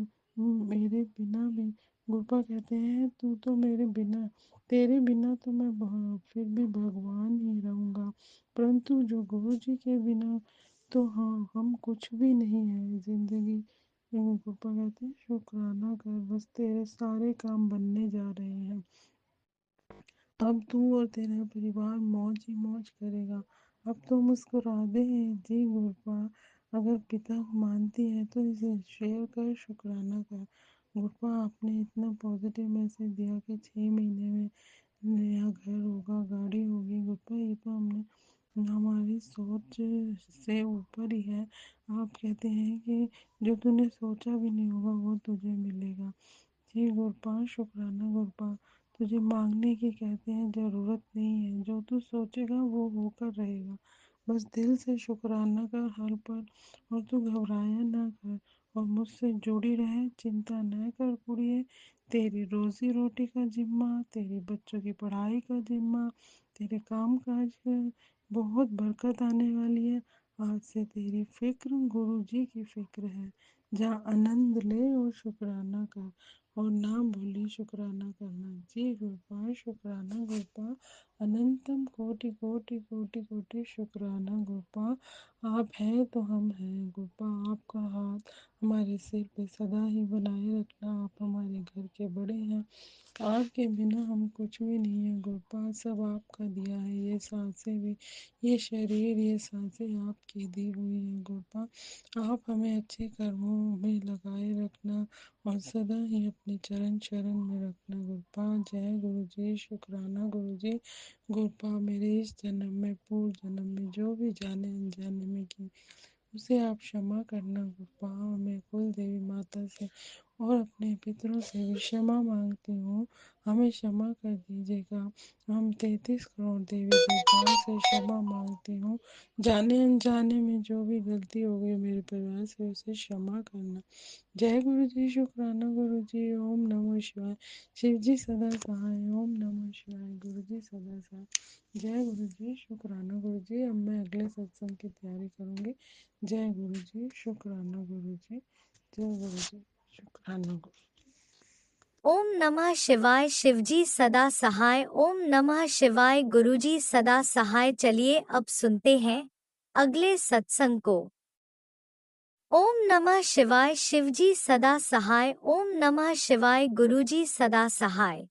मेरे बिना भी, गुरुपा कहते हैं तू तो मेरे बिना, तेरे बिना तो मैं फिर भी भगवान ही रहूँगा, परंतु जो गुरु जी के बिना तो हाँ हम कुछ भी नहीं है जिंदगी। गुरुपा कहते हैं शुक्राना कर, बस तेरे सारे काम बनने जा रहे हैं। अब तू और तेरा परिवार मौज ही मौज करेगा। अब तो मुस्कुरा दे। जी गुरपा, अगर पिता को मानती है तो इसे शेयर कर, शुक्राना कर। गुरपा, आपने इतना पॉजिटिव मैसेज दिया कि 6 महीने में नया घर होगा, गाड़ी होगी। गुरपा, ये तो हमने हमारी सोच से ऊपर ही है। आप कहते हैं कि जो तूने सोचा भी नहीं होगा वो तुझे मिलेगा। जी गुरपा, शुक्राना गुरपा, तुझे मांगने की कहते हैं ज़रूरत नहीं है, जो तू सोचेगा वो होकर रहेगा। बस दिल से शुक्राना कर हर पल, और तू घबराया ना कर, और मुझसे जुड़ी रहे, चिंता न कर कुड़िए। तेरी रोजी रोटी का जिम्मा, तेरे बच्चों की पढ़ाई का जिम्मा, तेरे काम काज का बहुत बरकत आने वाली है। आज से तेरी फिक्र गुरु जी की फिक्र है। जा आनंद ले और शुक्राना कर, और ना भूली शुक्राना करना। जी गुरपा, शुक्राना गुरपा, अनंतम कोटि कोटि कोटि कोटि शुक्राना गुरपा। आप हैं तो हम हैं गुरपा, आपका हाथ हमारे सिर पे सदा ही बनाए रखना। आप हमारे घर के बड़े हैं, आपके बिना हम कुछ भी नहीं है गुरपा, सब आपका दिया है। ये सांसें भी, ये शरीर, ये सांसें आपकी दी हुई हैं गुरपा। आप हमें अच्छे कर्मों में लगाए रखना, और सदा ही अपने चरण शरण में रखना गुरपा। जय गुरु जी, शुक्राना गुरु जी। गुरपा, मेरे इस जन्म में, पूर्व जन्म में जो भी जाने अनजाने में की, उसे आप क्षमा करना गुरपा। मैं कुल देवी माता से और अपने पितरों से भी क्षमा मांगती हूँ, हमें क्षमा कर दीजिएगा। हम 33 करोड़ देवी देवताओं से क्षमा मांगती हूँ, जाने अनजाने में जो भी गलती हो गई मेरे परिवार से उसे क्षमा करना। जय गुरु जी, शुक्राना गुरु जी। ओम नमः शिवाय। शिव जी सदा सहाय। ओम नमः शिवाय। गुरु जी सदा सहाय। जय गुरु जी, शुक्राना गुरु जी। अब मैं अगले सत्संग की तैयारी करूँगी। जय गुरु जी, शुक्राना गुरु जी। जय गुरु जी, शुक्राना गुरु। ओम नमः शिवाय। शिवजी सदा सहाय। ओम नमः शिवाय। गुरुजी सदा सहाय। चलिए अब सुनते हैं अगले सत्संग को। ओम नमः शिवाय। शिवजी सदा सहाय। ओम नमः शिवाय। गुरुजी सदा सहाय।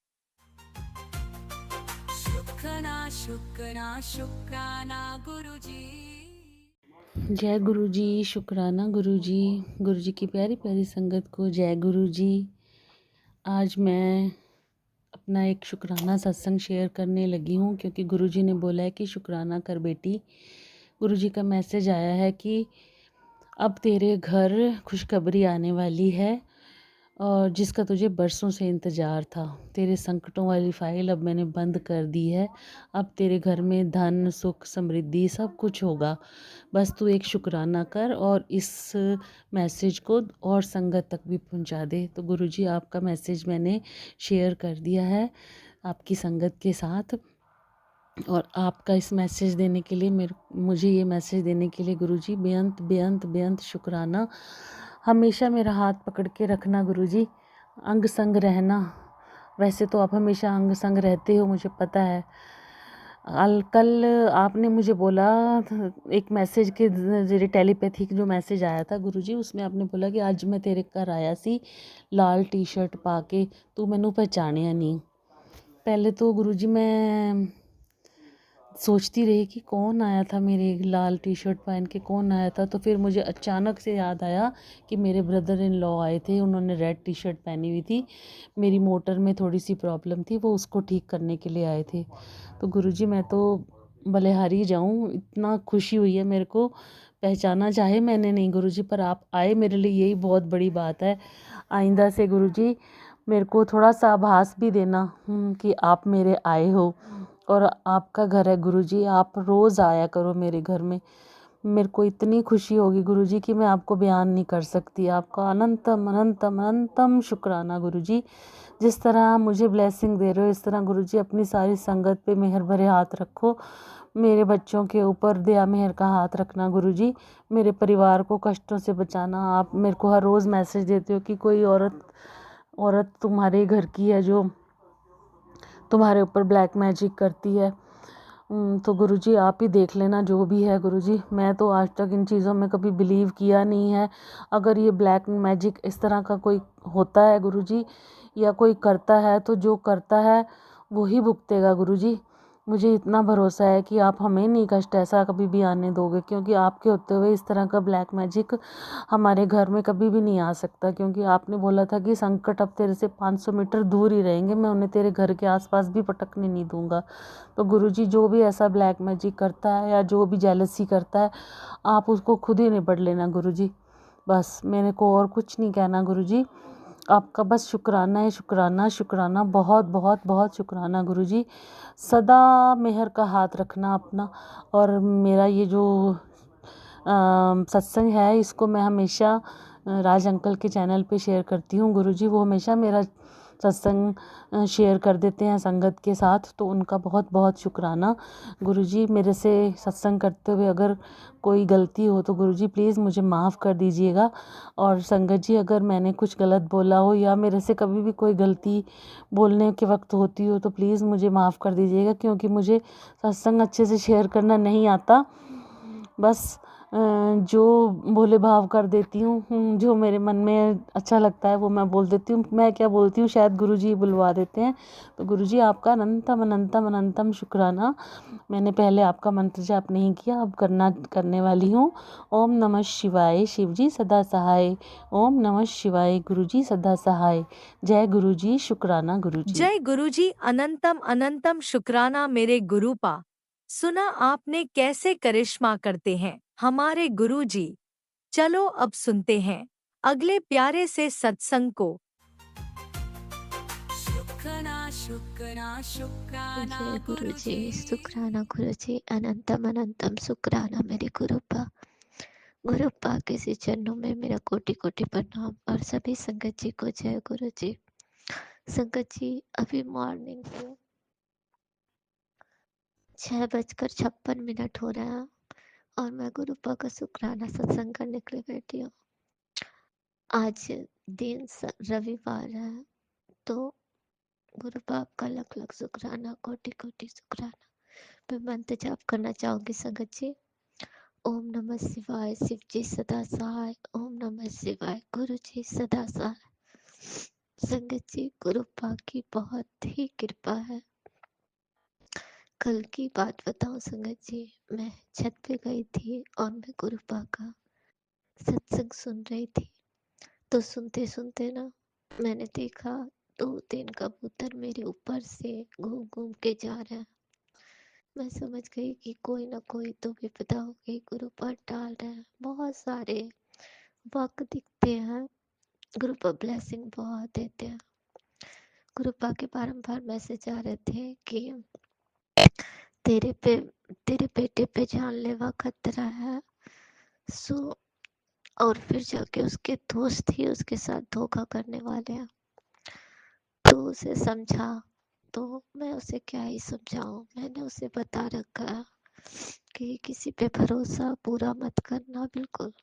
शुक्राना शुक्राना शुक्राना गुरुजी। जय गुरु जी, शुक्राना गुरु जी। गुरु जी की प्यारी प्यारी संगत को जय गुरु जी। आज मैं अपना एक शुक्राना सत्संग शेयर करने लगी हूँ, क्योंकि गुरु जी ने बोला है कि शुक्राना कर बेटी। गुरु जी का मैसेज आया है कि अब तेरे घर खुशखबरी आने वाली है, और जिसका तुझे बरसों से इंतज़ार था। तेरे संकटों वाली फ़ाइल अब मैंने बंद कर दी है। अब तेरे घर में धन, सुख, समृद्धि सब कुछ होगा। बस तू एक शुक्राना कर और इस मैसेज को और संगत तक भी पहुंचा दे। तो गुरुजी, आपका मैसेज मैंने शेयर कर दिया है आपकी संगत के साथ, और आपका इस मैसेज देने के लिए मुझे ये मैसेज देने के लिए गुरुजी बेअंत बेअंत बेअंत शुक्राना। हमेशा मेरा हाथ पकड़ के रखना गुरुजी, अंग संग रहना। वैसे तो आप हमेशा अंग संग रहते हो, मुझे पता है। कल आपने मुझे बोला, एक मैसेज के जरिए टेलीपैथिक जो मैसेज आया था गुरुजी, उसमें आपने बोला कि आज मैं तेरे घर आया सी लाल टी शर्ट पा के, तू मैनू पहचानिया नहीं। पहले तो गुरुजी मैं सोचती रही कि कौन आया था मेरे लाल टी शर्ट पहन के, कौन आया था। तो फिर मुझे अचानक से याद आया कि मेरे ब्रदर इन लॉ आए थे, उन्होंने रेड टी शर्ट पहनी हुई थी। मेरी मोटर में थोड़ी सी प्रॉब्लम थी, वो उसको ठीक करने के लिए आए थे। तो गुरुजी, मैं तो बलिहारी जाऊँ, इतना खुशी हुई है मेरे को। पहचाना चाहे मैंने नहीं गुरुजी, पर आप आए, मेरे लिए यही बहुत बड़ी बात है। आइंदा से गुरुजी मेरे को थोड़ा सा आभास भी देना कि आप मेरे आए हो, और आपका घर है गुरुजी, आप रोज़ आया करो मेरे घर में। मेरे को इतनी खुशी होगी गुरुजी कि मैं आपको बयान नहीं कर सकती। आपका अनंतम अनंतम अनंतम शुक्राना गुरुजी। जिस तरह मुझे ब्लेसिंग दे रहे हो इस तरह गुरुजी अपनी सारी संगत पे मेहर भरे हाथ रखो। मेरे बच्चों के ऊपर दया मेहर का हाथ रखना गुरुजी। मेरे परिवार को कष्टों से बचाना। आप मेरे को हर रोज़ मैसेज देते हो कि कोई औरत तुम्हारे घर की है जो तुम्हारे ऊपर ब्लैक मैजिक करती है। तो गुरुजी आप ही देख लेना जो भी है गुरुजी। मैं तो आज तक इन चीज़ों में कभी बिलीव किया नहीं है। अगर ये ब्लैक मैजिक इस तरह का कोई होता है गुरुजी या कोई करता है तो जो करता है वो ही भुगतेगा गुरुजी। मुझे इतना भरोसा है कि आप हमें नहीं कष्ट ऐसा कभी भी आने दोगे, क्योंकि आपके होते हुए इस तरह का ब्लैक मैजिक हमारे घर में कभी भी नहीं आ सकता। क्योंकि आपने बोला था कि संकट अब तेरे से 500 मीटर दूर ही रहेंगे, मैं उन्हें तेरे घर के आसपास भी पटकने नहीं दूंगा। तो गुरुजी जो भी ऐसा ब्लैक मैजिक करता है या जो भी जेलसी करता है आप उसको खुद ही निपट लेना गुरुजी। बस मेरे को और कुछ नहीं कहना गुरुजी। आपका बस शुक्राना है, शुक्राना शुक्राना, बहुत बहुत बहुत शुक्राना गुरुजी। सदा मेहर का हाथ रखना अपना। और मेरा ये जो सत्संग है इसको मैं हमेशा राज अंकल के चैनल पे शेयर करती हूँ गुरुजी। वो हमेशा मेरा सत्संग शेयर कर देते हैं संगत के साथ, तो उनका बहुत बहुत शुक्राना गुरुजी। मेरे से सत्संग करते हुए अगर कोई गलती हो तो गुरुजी प्लीज़ मुझे माफ़ कर दीजिएगा। और संगत जी अगर मैंने कुछ गलत बोला हो या मेरे से कभी भी कोई गलती बोलने के वक्त होती हो तो प्लीज़ मुझे माफ़ कर दीजिएगा, क्योंकि मुझे सत्संग अच्छे से शेयर करना नहीं आता। बस जो भोले भाव कर देती हूँ, जो मेरे मन में अच्छा लगता है वो मैं बोल देती हूँ। मैं क्या बोलती हूँ शायद गुरुजी बुलवा देते हैं। तो गुरुजी आपका अनंतम अनंतम अनंतम शुक्राना। मैंने पहले आपका मंत्र जाप नहीं किया, अब करने वाली हूँ। ओम नमः शिवाय, शिवजी सदा सहाय। ओम नमः शिवाय, गुरुजी सदा सहाय। जय गुरुजी, शुक्राना गुरुजी। जय गुरुजी, अनंतम अनंतम शुक्राना मेरे गुरुपा। सुना आपने कैसे करिश्मा करते हैं हमारे गुरुजी। चलो अब सुनते हैं अगले प्यारे से सत्संग को। शुक्राना शुक्राना शुक्राना जय गुरुजी, गुरुजी। शुक्राना गुरुजी, अनंतम अनंतम शुक्राना मेरे गुरुपा। गुरुपा के श्री चरणों में मेरा कोटि कोटि प्रणाम और सभी संगत जी को जय गुरुजी। संगत जी अभी मॉर्निंग के 6:56 हो रहा है और मैं गुरुपा का शुक्राना सत्संग करने के लिए बैठी हूँ। आज दिन रविवार है तो गुरु बाप का लख लख शुक्राना, कोटि कोटि शुक्राना। मैं मंत्र जाप करना चाहूंगी संगत जी। ओम नमः शिवाय, शिव जी सदा सहाय। ओम नमः शिवाय, गुरु जी सदा सहाय। संगत जी गुरु बाप की बहुत ही कृपा है। कल की बात बताऊं संगत जी, मैं छत पे गई थी और मैं गुरु बाप का सत्संग सुन रही थी। तो सुनते सुनते ना मैंने देखा 2-3 कबूतर मेरे ऊपर से घूम घूम के जा रहे हैं। मैं समझ गई कि कोई ना कोई तो विपदा हो गई, गुरु पर डाल रहे हैं। बहुत सारे वक दिखते हैं, गुरु पर ब्लेसिंग बहुत देते हैं। गुरु पा के बारंबार मैसेज आ रहे थे कि तेरे बेटे पे जानलेवा खतरा है। सो और फिर जाके उसके दोस्त ही उसके साथ धोखा करने वाले हैं। तो उसे समझा, तो मैं उसे क्या ही समझाऊं। मैंने उसे बता रखा है कि किसी पे भरोसा पूरा मत करना बिल्कुल।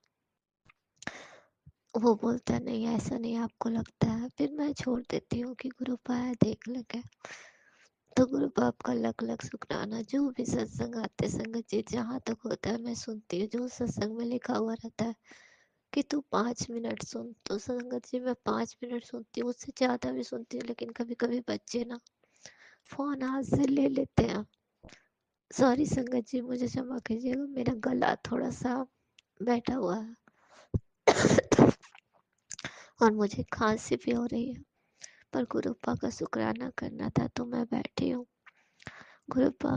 वो बोलता नहीं ऐसा नहीं आपको लगता है, फिर मैं छोड़ देती हूँ कि गुरु पाया देख लेंगे। तो गुरु बाप का लख लख शुक्राना। जो भी सत्संग आते संगत जी जहाँ तक होता है मैं सुनती हूँ। जो सत्संग में लिखा हुआ रहता है कि तू 5 मिनट सुन, तो संगत जी मैं 5 मिनट सुनती हूँ, उससे ज्यादा भी सुनती हूँ। लेकिन कभी कभी बच्चे ना फोन हाथ से ले लेते हैं। सॉरी संगत जी, मुझे क्षमा कीजिएगा, मेरा गला थोड़ा सा बैठा हुआ है और मुझे खांसी भी हो रही है। पर गुरुपा का शुक्राना करना था तो मैं बैठी हूँ। गुरुपा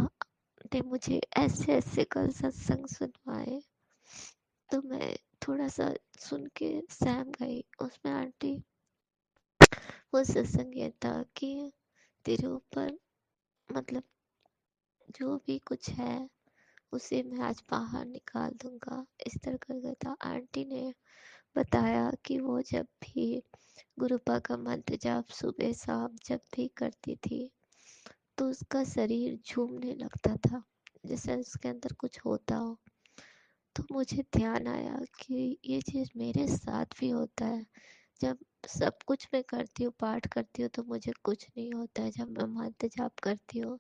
ने मुझे ऐसे ऐसे कल सत्संग सुनवाए तो मैं थोड़ा सा सुन के सहम गई। उसमें आंटी वो सत्संग ये था कि तेरे ऊपर मतलब जो भी कुछ है उसे मैं आज बाहर निकाल दूंगा, इस तरह करके था। आंटी ने बताया कि वो जब भी गुरुपा का मंत्र जाप सुबह शाम जब भी करती थी तो उसका शरीर झूमने लगता था, जैसे उसके अंदर कुछ होता हो। तो मुझे ध्यान आया कि ये चीज़ मेरे साथ भी होता है। जब सब कुछ मैं करती हूँ, पाठ करती हूँ, तो मुझे कुछ नहीं होता है। जब मैं मंत्र जाप करती हूँ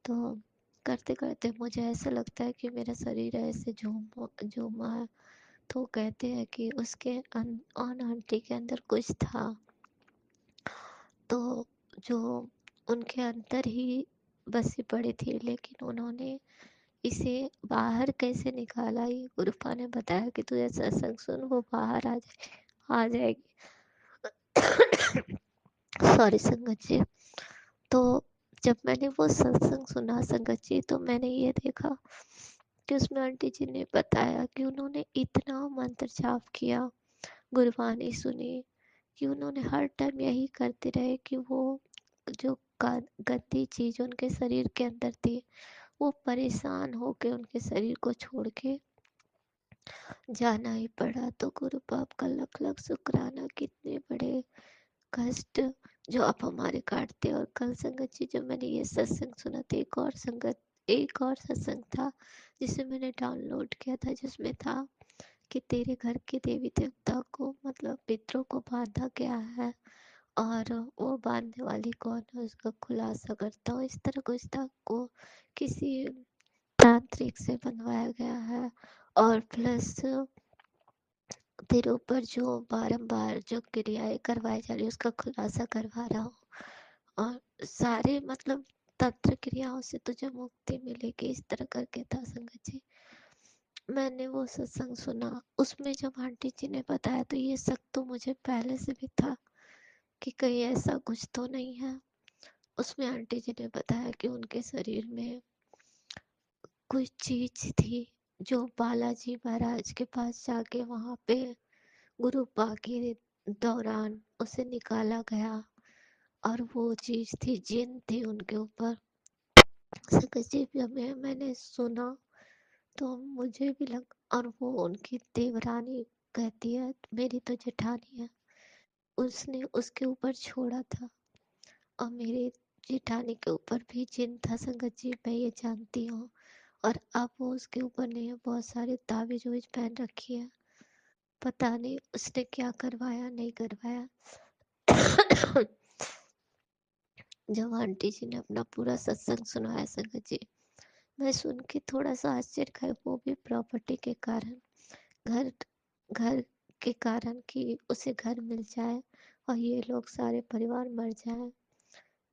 तो करते करते मुझे ऐसा लगता है कि मेरा शरीर ऐसे झूमा है। तो कहते हैं कि उसके ऑन आंटी के अंदर कुछ था, तो जो उनके अंदर ही बसी पड़ी थी, लेकिन उन्होंने इसे बाहर कैसे निकाला, ये गुरुपा ने बताया कि तू ऐसा सत्संग सुन, वो बाहर आ जाएगी। सॉरी संगत जी। तो जब मैंने वो सत्संग सुना संगत जी, तो मैंने ये देखा कि उसमें आंटी जी ने बताया कि उन्होंने इतना मंत्र जाप किया, गुरबानी सुनी, कि उन्होंने हर टाइम यही करते रहे कि वो जो गंदी चीज उनके शरीर के अंदर थी, वो परेशान होके उनके शरीर को छोड़ के जाना ही पड़ा। तो गुरु बाप का लख लख शुक्राना, कितने बड़े कष्ट जो आप हमारे काटते। और कल संगत जी जब मैंने ये सत्संग सुना था, एक और सत्संग था जिसे मैंने डाउनलोड किया था, जिसमें था कि तेरे घर के देवी देवता को, मतलब पितरों को बांधा गया है और वो बांधने वाली कौन है उसका खुलासा करता हूँ। इस तरह कुछ था, को किसी तांत्रिक से बनवाया गया है। और प्लस तेरे ऊपर जो बारंबार जो क्रियाएं करवाई जा रही है उसका खुलासा करवा रहा हूँ, और सारे मतलब तंत्र क्रियाओं से तुझे मुक्ति मिलेगी, इस तरह करके था संगत जी। मैंने वो सत्संग सुना, उसमें जब आंटी जी ने बताया तो ये शक तो मुझे पहले से भी था कि कहीं ऐसा कुछ तो नहीं है। उसमें आंटी जी ने बताया कि उनके शरीर में कुछ चीज थी जो बालाजी महाराज के पास जाके वहां पे गुरुपा के दौरान उसे निकाला गया, और वो चीज थी, जिन थी उनके ऊपर। मैंने सुना तो मुझे भी लग, और वो उनकी देवरानी कहती है, मेरी तो जेठानी है, उसने उसके ऊपर छोड़ा था। और मेरे जेठानी के ऊपर भी जिन था संगत जी, मैं ये जानती हूँ। और अब वो उसके ऊपर नहीं है, बहुत सारे ताबीज उबीज पहन रखी है, पता नहीं उसने क्या करवाया नहीं करवाया। जब आंटी जी ने अपना पूरा सत्संग सुनाया संगत जी, मैं सुन के थोड़ा सा आश्चर्य खाई, वो भी प्रॉपर्टी के कारण, घर घर के कारण कि उसे घर मिल जाए और ये लोग सारे परिवार मर जाए।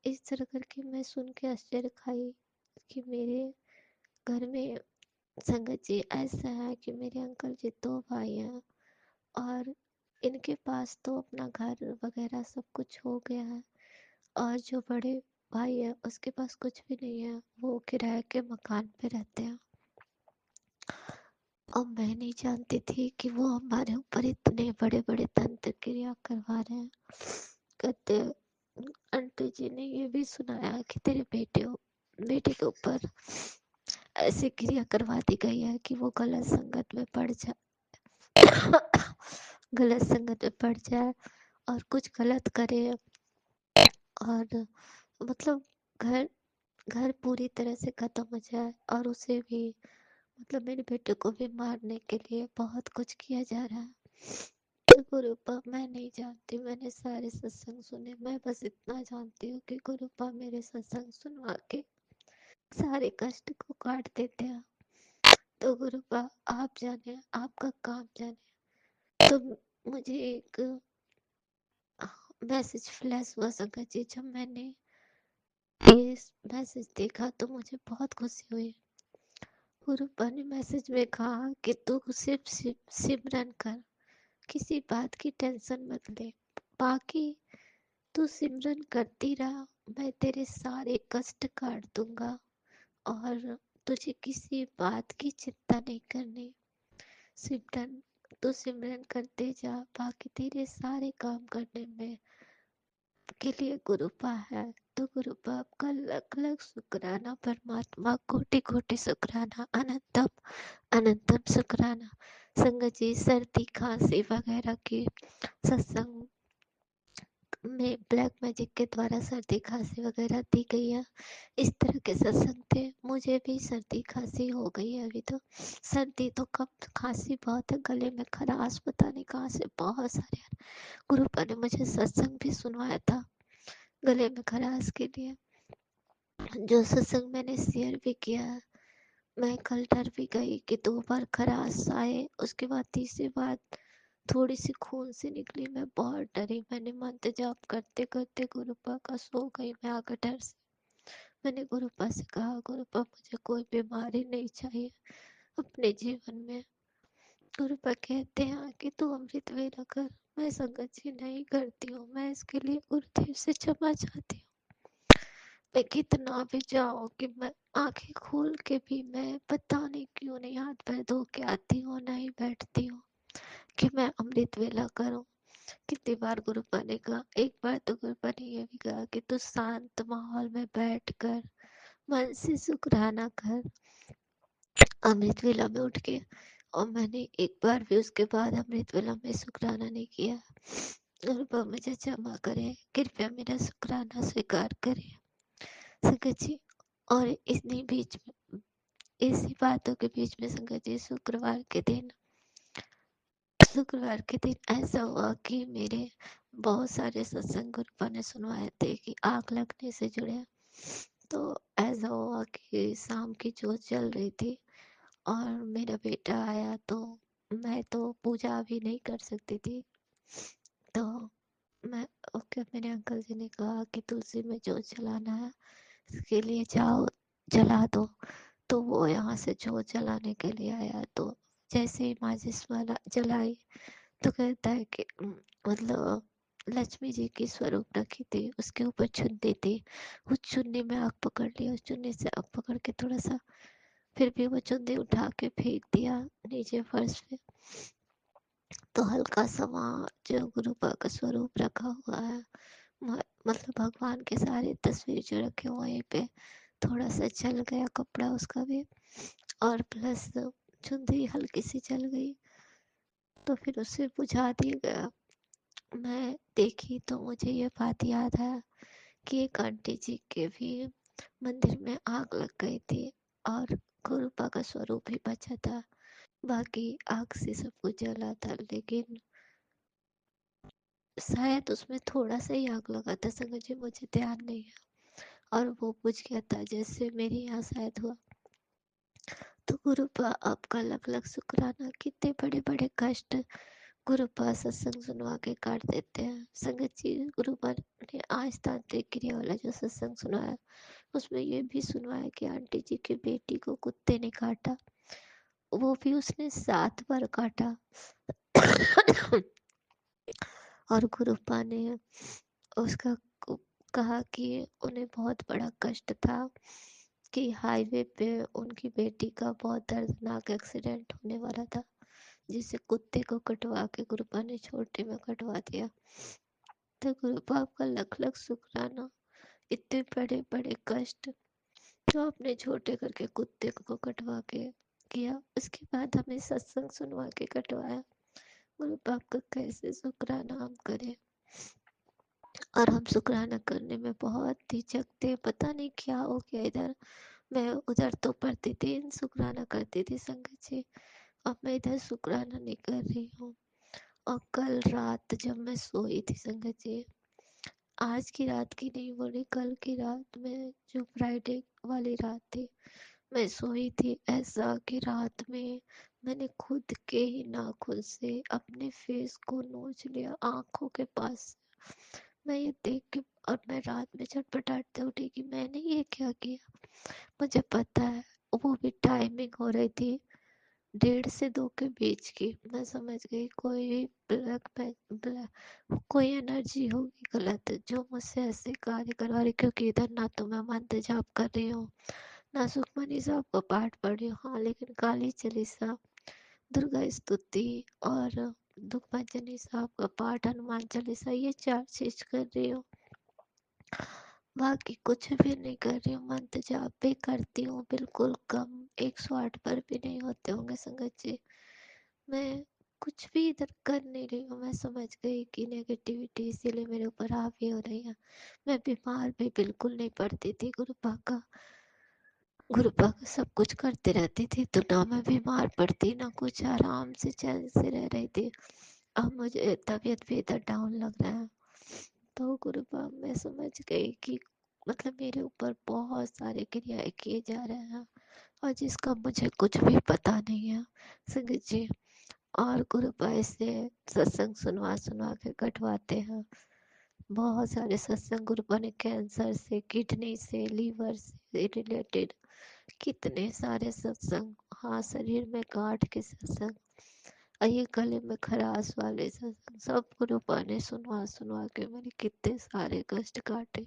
इस तरह करके मैं सुन के आश्चर्य खाई कि मेरे घर में संगत जी ऐसा है कि मेरे अंकल जी 2 भाई हैं, और इनके पास तो अपना घर वगैरह सब कुछ हो गया है, और जो बड़े भाई है उसके पास कुछ भी नहीं है, वो किराए के मकान पे रहते हैं। और मैं नहीं जानती थी कि वो हमारे ऊपर इतने बड़े बड़े तंत्र क्रिया करवा रहे हैं। कहते आंटी जी ने ये भी सुनाया कि तेरे बेटे के ऊपर ऐसी क्रिया करवा दी गई है कि वो गलत संगत में पड़ जाए, गलत संगत में पड़ जाए और कुछ गलत करे, और मतलब घर घर पूरी तरह से खत्म हो जाए, और उसे भी, मतलब मेरे बेटे को भी मारने के लिए बहुत कुछ किया जा रहा है। तो गुरुपा मैं नहीं जानती, मैंने सारे सत्संग सुने, मैं बस इतना जानती हूँ कि गुरुपा मेरे सत्संग सुनवा के सारे कष्ट को काट देते हैं। तो गुरुपा आप जाने, आपका काम जाने। तो मुझे एक मैसेज फ्लैश हुआ संगत जी, जब मैंने ये मैसेज देखा तो मुझे बहुत खुशी हुई। गुरुपा ने मैसेज में कहा कि तू सिर्फ सिमरन कर, किसी बात की टेंशन मत ले, बाकी तू सिमरन करती रहा, मैं तेरे सारे कष्ट काट दूंगा, और तुझे किसी बात की चिंता नहीं करनी। सिमरन, तू सिमरन करते जा, बाकी तेरे सारे काम करने में के लिए गुरुपा है, तो गुरु बाप का लख लख शुक्राना, परमात्मा कोटि कोटि शुक्राना, अनंतम अनंतम शुक्राना। संगत जी, सर्दी खांसी वगैरह की सत्संग में ब्लैक मैजिक के द्वारा सर्दी खांसी वगैरह दी गई है, इस तरह के सत्संग थे। मुझे भी सर्दी खांसी हो गई है अभी तो। सर्दी तो कम, खांसी बहुत है, गले में खराश पता नहीं कहाँ से बहुत सारे। गुरुपा ने मुझे सत्संग भी सुनवाया था गले में खराश के लिए, जो सत्संग मैंने शेयर भी किया है। मैं कल डर भी गई कि 2 बार खराश आए, उसके बाद तीसरी बार थोड़ी सी खून से निकली। मैं बहुत डरी, मैंने मंत्र जाप करते करते गुरुपा का सो गई मैं आकर डर से। मैंने गुरुपा से कहा, गुरुपा मुझे कोई बीमारी नहीं चाहिए अपने जीवन में। गुरुपा कहते हैं कि तू अमृत वेला कर। मैं संगत जी नहीं करती हूँ, मैं इसके लिए गुरुदेव से क्षमा चाहती हूँ। मैं कितना भी जाऊँ कि मैं आंखें खोल के भी मैं पता नहीं क्यों नहीं हाथ पैर धो के आती हूँ, नहीं बैठती हूँ कि मैं अमृत वेला करूँ। कितनी बार गुरुपा ने कहा, एक बार तो गुरुपा ने ये भी कहा कि तू शांत माहौल में बैठ कर मन से शुक्राना कर अमृत वेला में उठ के। और मैंने एक बार भी उसके बाद अमृत वेला में शुक्राना नहीं किया। गुरुपा मुझे क्षमा करे, कृपया मेरा शुक्राना स्वीकार करे संगत जी। और इतनी बीच में, इसी बातों के बीच में संगत जी, शुक्रवार के दिन ऐसा हुआ कि मेरे बहुत सारे सत्संग गुरुपा ने सुनवाए थे कि आग लगने से जुड़े। तो ऐसा हुआ कि शाम की जोत जल रही थी और मेरा बेटा आया, तो मैं तो पूजा भी नहीं कर सकती थी। तो मैं ओके, मेरे अंकल जी ने कहा कि तुलसी में जोत जलाना है, इसके लिए जाओ जला दो। तो वो यहाँ से जोत जलाने के लिए आया, तो जैसे ही माचिस वाला जलाई तो कहता है कि मतलब लक्ष्मी जी की स्वरूप रखी थी, उसके ऊपर चुन्नी थी। उस चुन्नी में आग पकड़ लिया, उस चुन्नी से आग पकड़ के थोड़ा सा फिर भी वो चुन्नी उठा के फेंक दिया नीचे फर्श पे। तो हल्का सा वहाँ जो गुरुपा का स्वरूप रखा हुआ है, मतलब भगवान के सारे तस्वीर जो रखे हुए वहीं पे थोड़ा सा जल गया कपड़ा उसका भी, और प्लस चुंदी हल्की सी जल गई, तो फिर उसे बुझा दिया गया। मैं देखी तो मुझे ये बात याद है कि एक आंटी जी के भी मंदिर में आग लग गई थी और गुरुपा का स्वरूप ही बचा था, बाकी आग से सब कुछ जला था, लेकिन शायद उसमें थोड़ा सा ही आग लगा था संगत जी, मुझे ध्यान नहीं है, और वो बुझ गया था जैसे मेरे यहाँ शायद हुआ। तो गुरुपा आपका लख लख शुक्राना, कितने बड़े बड़े कष्ट गुरुपा सत्संग सुनवा के काट देते हैं संगत जी। गुरुपा ने आज तांत्रिक क्रिया वाला जो सत्संग सुनाया, उसमें ये भी सुनवाया कि आंटी जी की बेटी को कुत्ते ने काटा, वो भी उसने 7 बार काटा। और गुरुपा ने उसका कहा कि उन्हें बहुत बड़ा कष्ट था कि हाईवे पे उनकी बेटी का बहुत दर्दनाक एक्सीडेंट होने वाला था, जिसे कुत्ते को कटवा के गुरुपा ने छोटे में कटवा दिया। तो गुरुपा आपका लख लख शुक्राना, इतने बड़े बड़े कष्ट जो आपने छोटे करके कुत्ते को कटवा के किया, उसके बाद हमें सत्संग सुनवा के कटवाया। गुरुपा आपका कैसे शुक्राना हम करें। और हम शुक्राना करने में बहुत हिचकते, पता नहीं क्या हो गया इधर। मैं उधर तो प्रतिदिन शुक्राना करती थी संगत जी, अब मैं इधर शुक्राना नहीं कर रही हूँ। और कल रात जब मैं सोई थी संगत जी, आज की रात की नहीं बोल रही, कल की रात में जो फ्राइडे वाली रात थी, मैं सोई थी ऐसा कि रात में मैंने खुद के ही नाखून से अपने फेस को नोच लिया आंखों के पास। मैं ये देख के, और मैं रात में छटपटाते उठी कि मैंने ये क्या किया। मुझे पता है वो भी टाइमिंग हो रही थी 1:30 से 2 के बीच की। मैं समझ गई कोई कोई एनर्जी होगी गलत जो मुझसे ऐसे कार्य करवा रही, क्योंकि इधर ना तो मैं मंत्र जाप कर रही हूँ, ना सुखमनी साहब का पाठ पढ़ रही हूँ, हाँ लेकिन काली चालीसा, दुर्गा स्तुति और दुखभंजनी साहब का पाठ, हनुमान चालीसा, ये 4 चीज कर रही हूँ। बाकी कुछ भी नहीं कर रही हूँ। मंत्र जाप भी करती हूँ बिल्कुल कम, 108 पर भी नहीं होते होंगे संगत जी। मैं कुछ भी इधर कर नहीं रही हूँ। मैं समझ गई कि नेगेटिविटी इसीलिए मेरे ऊपर हावी हो रही है। मैं बीमार भी बिल्कुल नहीं पड़ती थी। गुरु पाका सब कुछ करते रहती थी, तो ना मैं बीमार पड़ती ना कुछ, आराम से चैन से रह रही थी। अब मुझे तबीयत भी इधर डाउन लग रहा है। तो गुरु पाक मैं समझ गई कि मतलब मेरे ऊपर बहुत सारे क्रियाएं किए जा रहे हैं और जिसका मुझे कुछ भी पता नहीं है संगत जी। और गुरु पाक से सत्संग सुनवा सुनवा के कटवाते हैं। बहुत सारे सत्संग गुरु पाक ने कैंसर से, किडनी से, लीवर से रिलेटेड कितने सारे सत्संग, हाँ शरीर में गांठ के सत्संग और ये गले में खराश वाले सत्संग, सब गुरु पाक ने सुनवा सुनवा के मेरे कितने सारे कष्ट काटे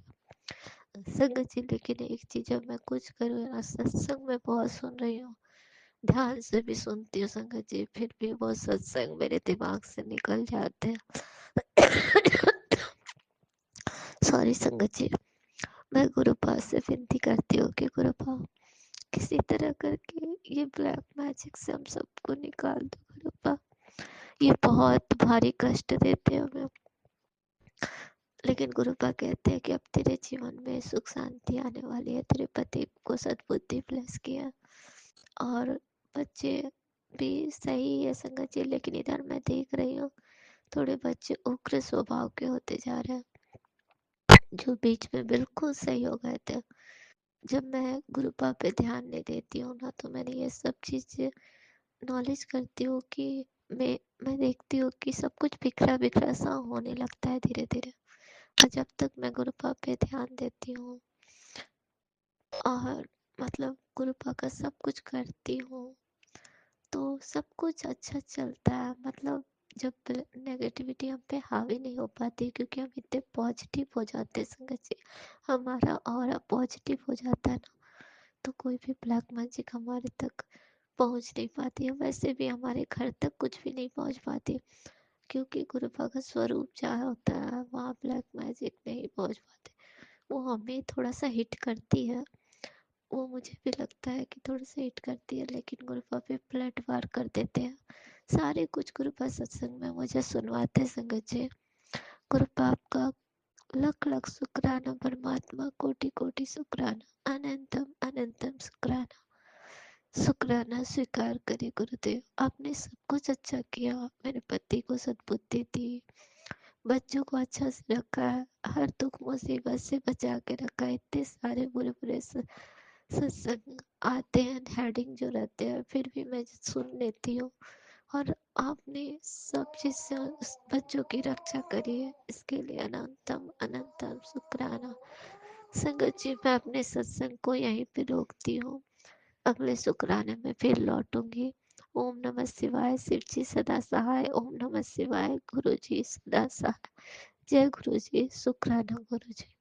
संगत जी। लेकिन एक चीज जब मैं कुछ करूँ ना, सत्संग में बहुत सुन रही हूँ, ध्यान से भी सुनती हूँ संगत जी, फिर भी वो सत्संग मेरे दिमाग से निकल जाते हैं। सॉरी संगत जी। मैं गुरु पाक से विनती करती हूँ कि गुरु पाक किसी तरह करके ये ब्लैक मैजिक से हम सबको निकाल दो गुरु पाक। ये बहुत भारी कष्ट देते हैं हमें, लेकिन गुरु पाक कहते हैं कि अब तेरे जीवन में सुख शांति आने वाली है। तेरे पति को सद्बुद्धि प्लस किया और बच्चे भी सही है संगत जी, लेकिन इधर मैं देख रही हूँ थोड़े बच्चे उग्र स्वभाव के होते जा रहे हैं, जो बीच में बिल्कुल सही हो गए थे। जब मैं गुरु पाक पे ध्यान नहीं देती हूँ ना, तो मैंने ये सब चीज़ें नॉलेज करती हूँ कि मैं देखती हूँ कि सब कुछ बिखरा बिखरा सा होने लगता है धीरे धीरे। और जब तक मैं गुरु पाक पे ध्यान देती हूँ और मतलब गुरु पाक का सब कुछ करती हूँ, तो सब कुछ अच्छा चलता है। मतलब जब नेगेटिविटी हम पे हावी नहीं हो पाती, क्योंकि हम इतने पॉजिटिव हो जाते हैं संगत जी, हमारा ऑरा पॉजिटिव हो जाता है ना, तो कोई भी ब्लैक मैजिक हमारे तक पहुंच नहीं पाती है। वैसे भी हमारे घर तक कुछ भी नहीं पहुंच पाती, क्योंकि गुरु पाक का स्वरूप जहाँ होता है वहाँ ब्लैक मैजिक नहीं पहुंच पाते। वो हमें थोड़ा सा हिट करती है, वो मुझे भी लगता है कि थोड़ा सा हिट करती है, लेकिन गुरु पाक पे पलट वार कर देते हैं सारे कुछ। गुरु पाक सत्संग में मुझे सुनवाते संगत जी। गुरु पाक का लख लख शुक्राना, परमात्मा कोटि कोटि शुक्राना, अनंतम अनंतम शुक्राना। शुक्राना स्वीकार करे गुरुदेव, आपने सब कुछ अच्छा किया। मेरे पति को सद्बुद्धि दी, बच्चों को अच्छा से रखा है, हर दुख मुसीबत से बचा के रखा है। इतने सारे बुरे बुरे सत्संग आते हैं, हेडिंग जो रहते हैं, फिर भी मैं सुन लेती हूँ। और आपने सब चीज से उस बच्चों की रक्षा करी है, इसके लिए अनंतम अनंतम शुक्राना। संगत जी, मैं अपने सत्संग को यहीं पे रोकती हूँ, अगले शुक्राने में फिर लौटूंगी। ओम नमः शिवाय, शिव जी सदा सहाय। ओम नमः शिवाय, गुरु जी सदा सहाय। जय गुरु जी, शुक्राना गुरु जी।